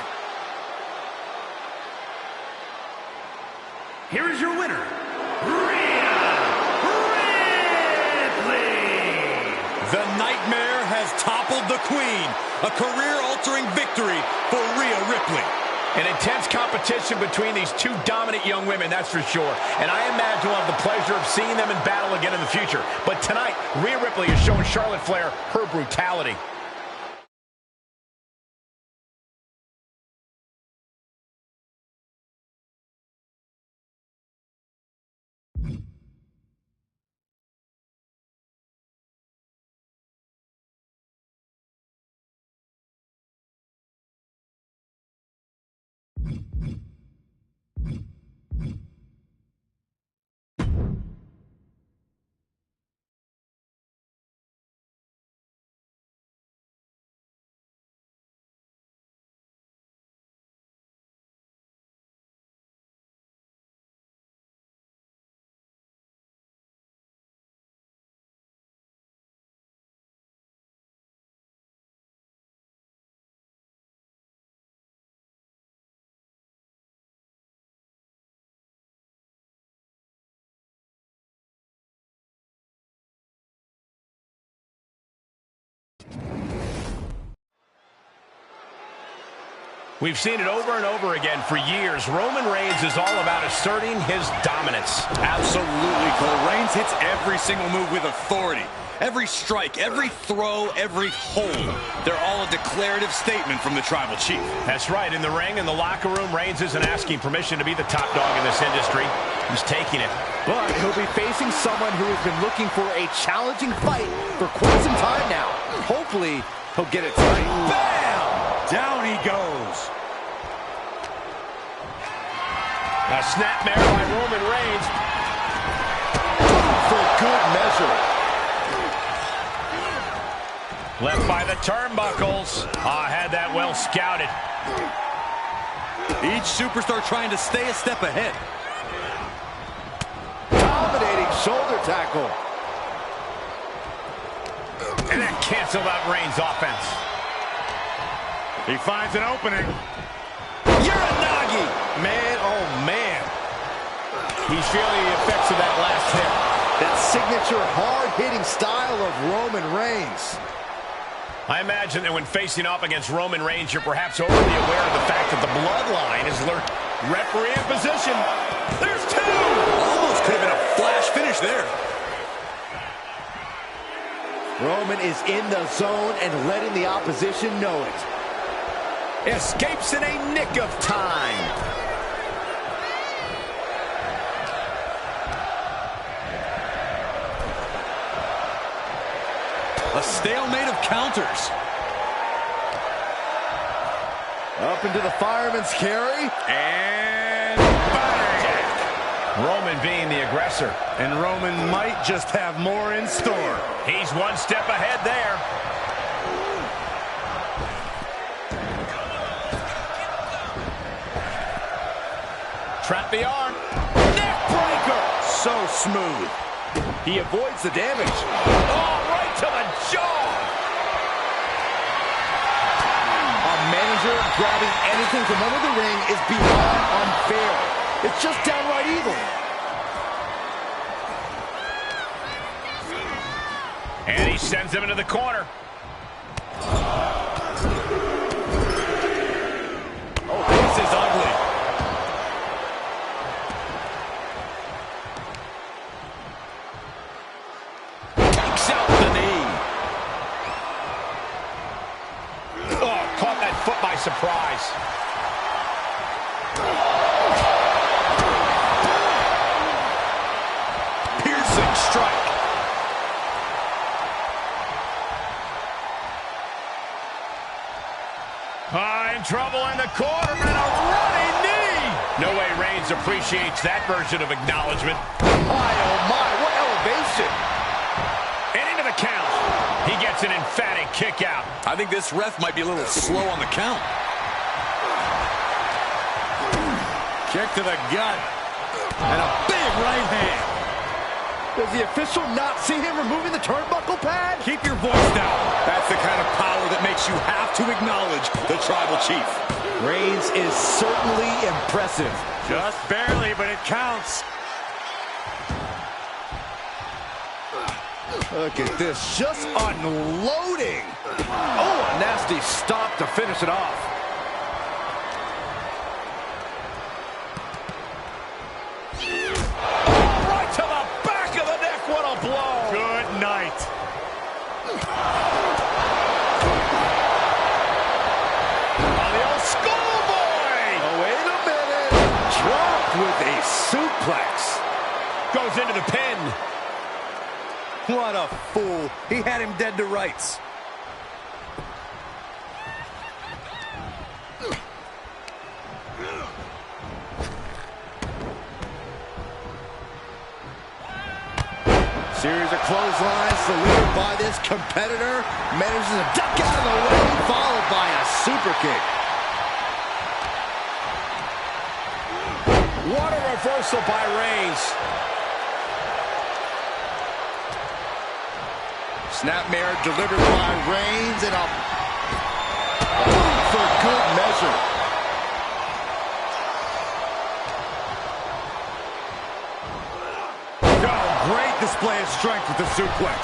Here is your winner, Rhea Ripley. The Nightmare has toppled the Queen. A career-altering victory for Rhea Ripley. An intense competition between these two dominant young women, that's for sure. And I imagine we'll have the pleasure of seeing them in battle again in the future. But tonight, Rhea Ripley is showing Charlotte Flair her brutality. We've seen it over and over again for years. Roman Reigns is all about asserting his dominance. Absolutely, Cole. Reigns hits every single move with authority. Every strike, every throw, every hold. They're all a declarative statement from the Tribal Chief. That's right. In the ring, in the locker room, Reigns isn't asking permission to be the top dog in this industry. He's taking it. But he'll be facing someone who has been looking for a challenging fight for quite some time now. Hopefully, he'll get it tonight. Bam! Down he goes. A snapmare by Roman Reigns. For good measure. Left by the turnbuckles. Had that well scouted. Each superstar trying to stay a step ahead. Dominating shoulder tackle. And that canceled out Reigns' offense. He finds an opening. Uranagi! Man, oh man. He's feeling the effects of that last hit. That signature hard-hitting style of Roman Reigns. I imagine that when facing off against Roman Reigns, you're perhaps overly aware of the fact that the bloodline is lurking. Referee in position. There's two! Almost could have been a flash finish there. Roman is in the zone and letting the opposition know it. Escapes in a nick of time. A stalemate of counters. Up into the fireman's carry. And bang! Roman being the aggressor. And Roman might just have more in store. He's one step ahead there. Trap the arm. Neck breaker. So smooth. He avoids the damage. Oh, right to the jaw. A manager grabbing anything from under the ring is beyond unfair. It's just downright evil. And he sends him into the corner. Oh, this is ugly. Takes out the knee. Oh, caught that foot by surprise. Piercing strike. In trouble in the corner and a running knee. No way Reigns appreciates that version of acknowledgement. My, oh my, what elevation. And into the count. He gets an emphatic kick out. I think this ref might be a little slow on the count. Kick to the gut. And a big right hand. Does the official not see him removing the turnbuckle pad? Keep your voice down. That's the kind of power that makes you have to acknowledge the Tribal Chief. Reigns is certainly impressive. Just barely, but it counts. Look at this, just unloading. Oh, a nasty stop to finish it off. Right to the back of the neck. What a blow. Good night. On the old schoolboy. Oh, wait a minute. Dropped with a suplex. Goes into the pin. What a fool. He had him dead to rights. Series of clotheslines delivered by this competitor. Manages to duck out of the way, followed by a super kick. What a reversal by Reigns. Snapmare delivered by Reigns and a boot for good measure. Oh, great display of strength with the suplex.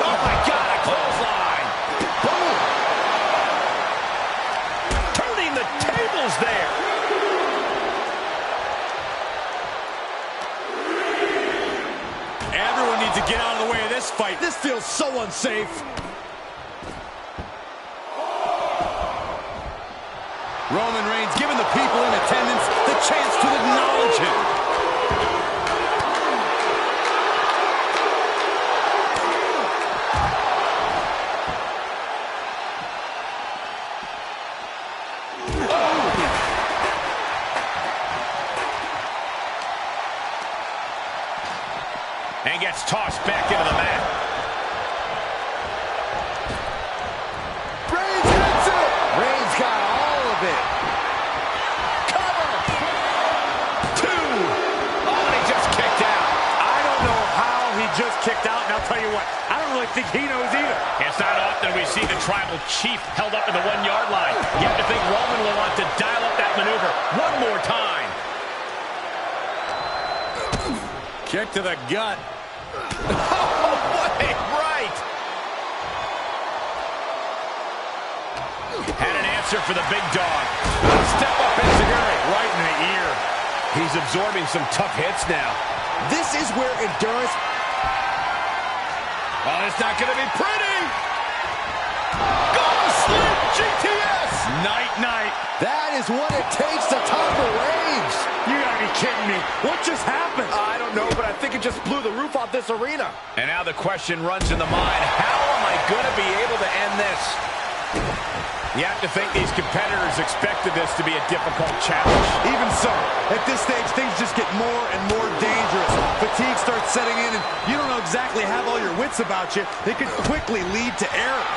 Oh my God, a fight. This feels so unsafe. Roman Reigns giving the people in attendance the chance to acknowledge him. And gets tossed back into the mat. Reigns hits it! Reigns got all of it. Cover! 2! Oh, and he just kicked out. I don't know how he just kicked out, and I'll tell you what, I don't really think he knows either. It's not often we see the tribal chief held up in the 1-yard line. You have to think Roman will want to dial up that maneuver one more time. Kick to the gut. Oh, what a right! Had an answer for the big dog. Step up Enziguri. Right in the ear. He's absorbing some tough hits now. This is where endurance... Oh, it's not going to be pretty! Go to sleep, GTS! Night-night. That is what it takes to topple Reigns. You gotta be kidding me. What just happened? I don't know, but I think it just blew the roof off this arena. And now the question runs in the mind, how am I going to be able to end this? You have to think these competitors expected this to be a difficult challenge. Even so, at this stage, things just get more and more dangerous. Fatigue starts setting in, and you don't know exactly have all your wits about you. It could quickly lead to error.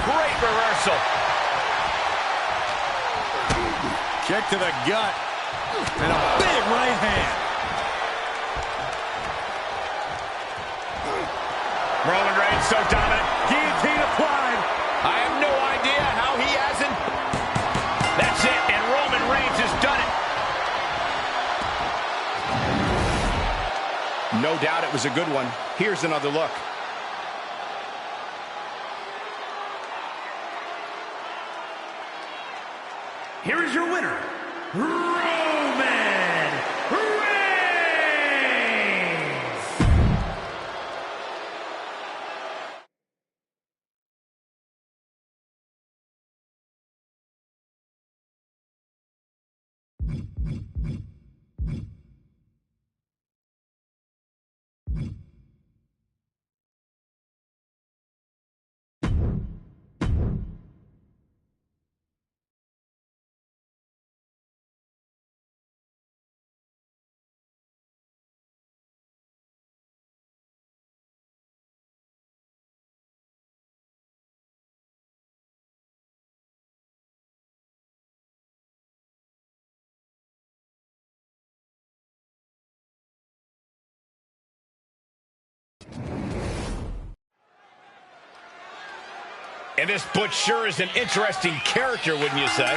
Great reversal. Kick to the gut. And a big right hand. Roman Reigns so dominant. Guillotine applied. I have no idea how he hasn't. That's it, and Roman Reigns has done it. No doubt it was a good one. Here's another look. Here is your winner, Roman Reigns. And this Butch sure is an interesting character, wouldn't you say?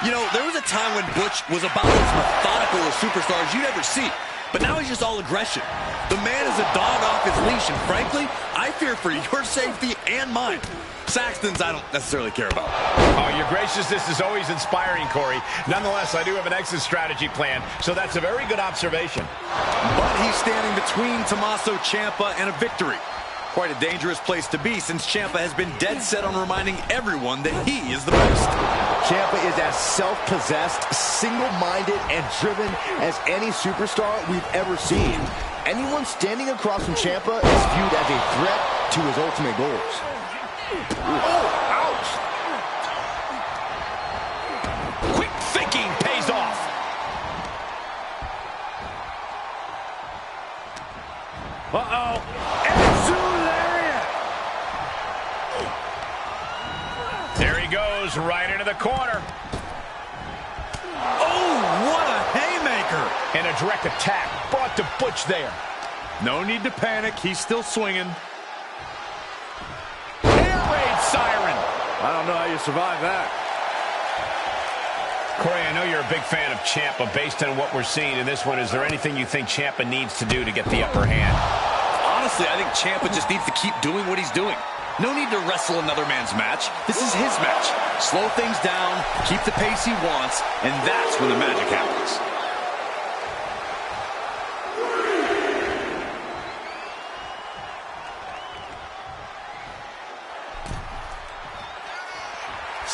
You know, there was a time when Butch was about as methodical a superstar as you'd ever see. But now he's just all aggression. The man is a dog off his leash, and frankly, I fear for your safety and mine. Saxton's I don't necessarily care about. Oh, your graciousness is always inspiring, Corey. Nonetheless, I do have an exit strategy plan, so that's a very good observation. But he's standing between Tommaso Ciampa and a victory. Quite a dangerous place to be, since Ciampa has been dead set on reminding everyone that he is the best. Ciampa is as self-possessed, single-minded, and driven as any superstar we've ever seen. Anyone standing across from Ciampa is viewed as a threat to his ultimate goals. Oh, ouch! Quick thinking pays off. Uh-oh. There he goes, right into the corner. Oh, what a haymaker. And a direct attack brought to Butch there. No need to panic. He's still swinging. Air raid siren. I don't know how you survive that. Corey, I know you're a big fan of Ciampa. Based on what we're seeing in this one, is there anything you think Ciampa needs to do to get the upper hand? Honestly, I think Ciampa just needs to keep doing what he's doing. No need to wrestle another man's match. This is his match. Slow things down, keep the pace he wants, and that's when the magic happens.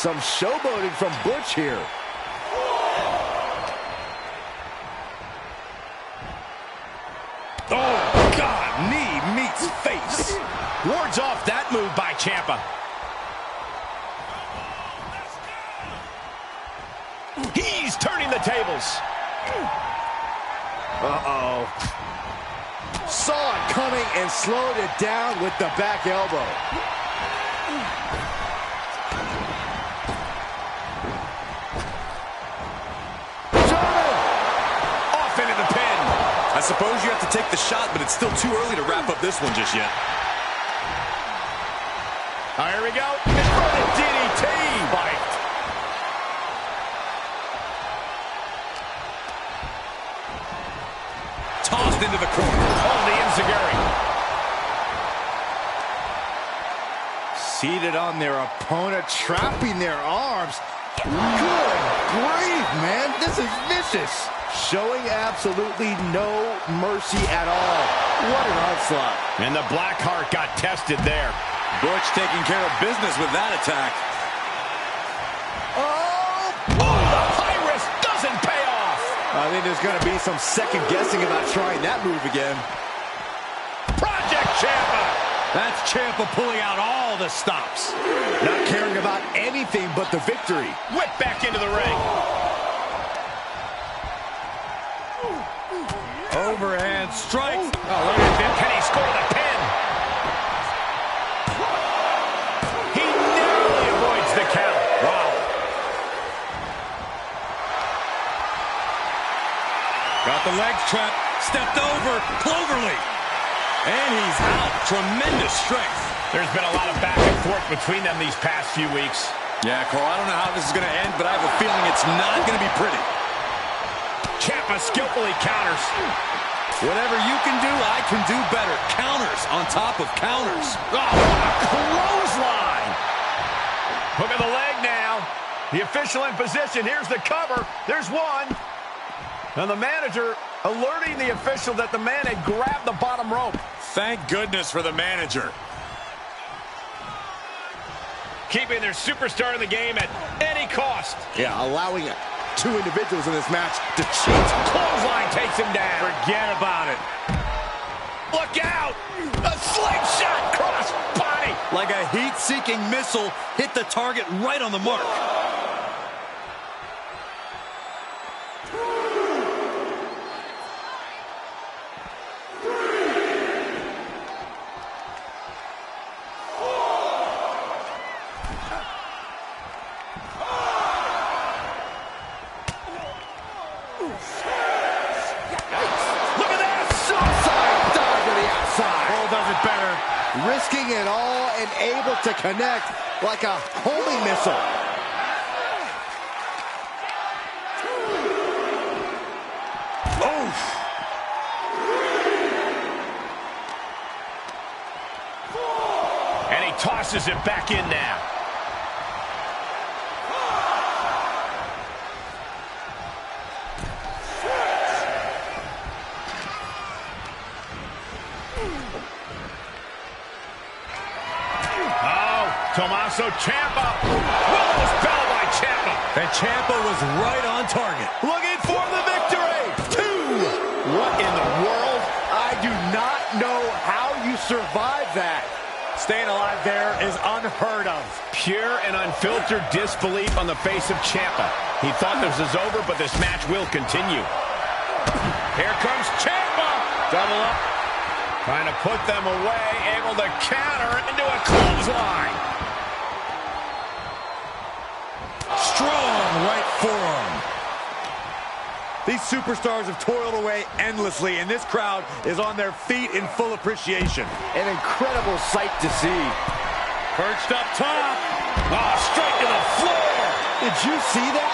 Some showboating from Butch here. Oh, God, knee meets face. Wards off that move by Ciampa. He's turning the tables. Uh-oh. Saw it coming and slowed it down with the back elbow. German! Off into the pin. I suppose you have to take the shot, but it's still too early to wrap up this one just yet. Oh, here we go. It's for the DDT. Bite. Tossed into the corner. Oh, the enziguri. Seated on their opponent, trapping their arms. Good grief, man. This is vicious. Showing absolutely no mercy at all. What an onslaught. And the Blackheart got tested there. Butch taking care of business with that attack. Oh! Oh, the high risk doesn't pay off. I think there's going to be some second guessing about trying that move again. Project Ciampa. That's Ciampa pulling out all the stops. Not caring about anything but the victory. Whip back into the ring. Overhand strike. Oh, look at him. Can he score the pin? He narrowly avoids the count. Wow. Got the legs trapped. Stepped over. Cloverleaf. And he's out. Tremendous strength. There's been a lot of back and forth between them these past few weeks. Yeah, Cole, I don't know how this is going to end, but I have a feeling it's not going to be pretty. Ciampa skillfully counters. Whatever you can do, I can do better. Counters on top of counters. Oh, what a clothesline. Hook of the leg now. The official in position. Here's the cover. There's one. And the manager alerting the official that the man had grabbed the bottom rope. Thank goodness for the manager. Keeping their superstar in the game at any cost. Yeah, allowing two individuals in this match to cheat. Clothesline takes him down. Forget about it. Look out! A slingshot cross body. Like a heat-seeking missile, hit the target right on the mark. Risking it all and able to connect like a homing missile. Oof. And he tosses it back in now. Tommaso Ciampa. Well, was bell by Ciampa. And Ciampa was right on target. Looking for the victory. 2. What in the world? I do not know how you survive that. Staying alive there is unheard of. Pure and unfiltered disbelief on the face of Ciampa. He thought this was over, but this match will continue. Here comes Ciampa. Double up. Trying to put them away. Able to counter into a clothesline. Strong right forearm. These superstars have toiled away endlessly, and this crowd is on their feet in full appreciation. An incredible sight to see. Perched up top. Oh, straight to the floor. Did you see that?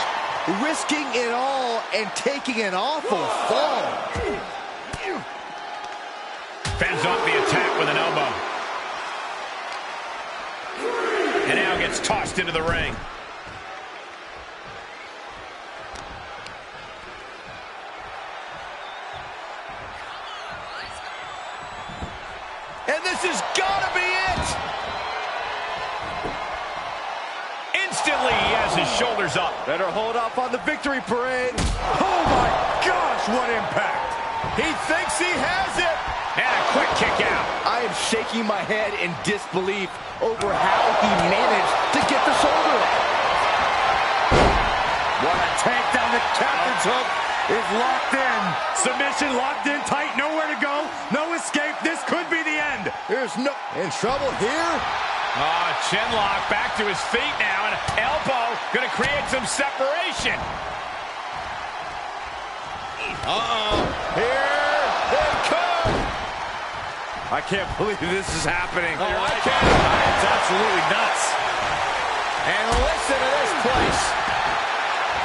Risking it all and taking an awful fall. Fends off the attack with an elbow. And now gets tossed into the ring. And this has got to be it. Instantly his shoulders up. Better hold off on the victory parade. Oh my gosh, what impact. He thinks he has it. And a quick kick out. I am shaking my head in disbelief over how he managed to get the shoulder up. What a takedown. The captain's hook is locked in. Submission locked in tight, nowhere to go, no escape. This could be the end. There's no in trouble here. Oh, chin lock, back to his feet now, and elbow gonna create some separation. Here they come. I can't believe this is happening. Oh, I can't. It's absolutely nuts. And listen to this place.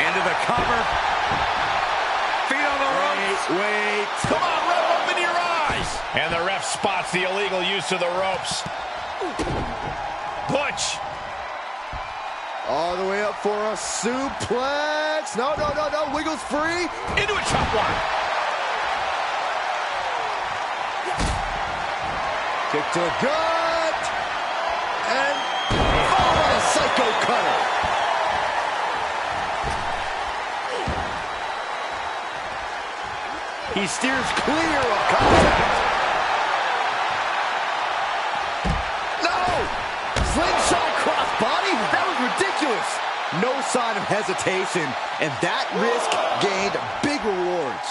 Into the cover. Feet on the ropes. Wait. Come on, rub, open your eyes. And the ref spots the illegal use of the ropes. Butch. All the way up for a suplex. No, no, no, no. Wiggles free. Into a chop block. Kick to the gut. And oh, what a psycho cutter. He steers clear of contact. No! Slingshot crossbody? That was ridiculous. No sign of hesitation, and that risk gained big rewards.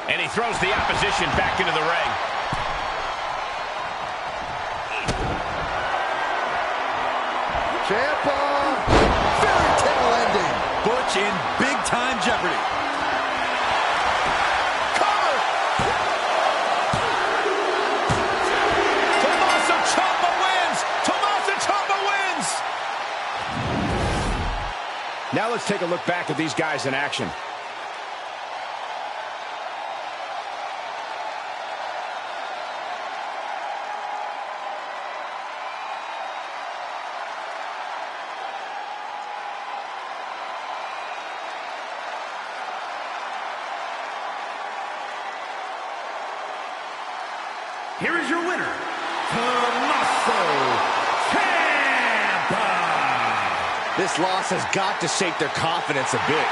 And he throws the opposition back into the ring. Ciampa! Fairy tale ending. Butch in big-time jeopardy. Cover! Tommaso Ciampa wins! Tommaso Ciampa wins! Now let's take a look back at these guys in action. Here is your winner, Tommaso Ciampa. This loss has got to shake their confidence a bit.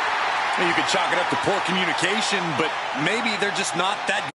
You could chalk it up to poor communication, but maybe they're just not that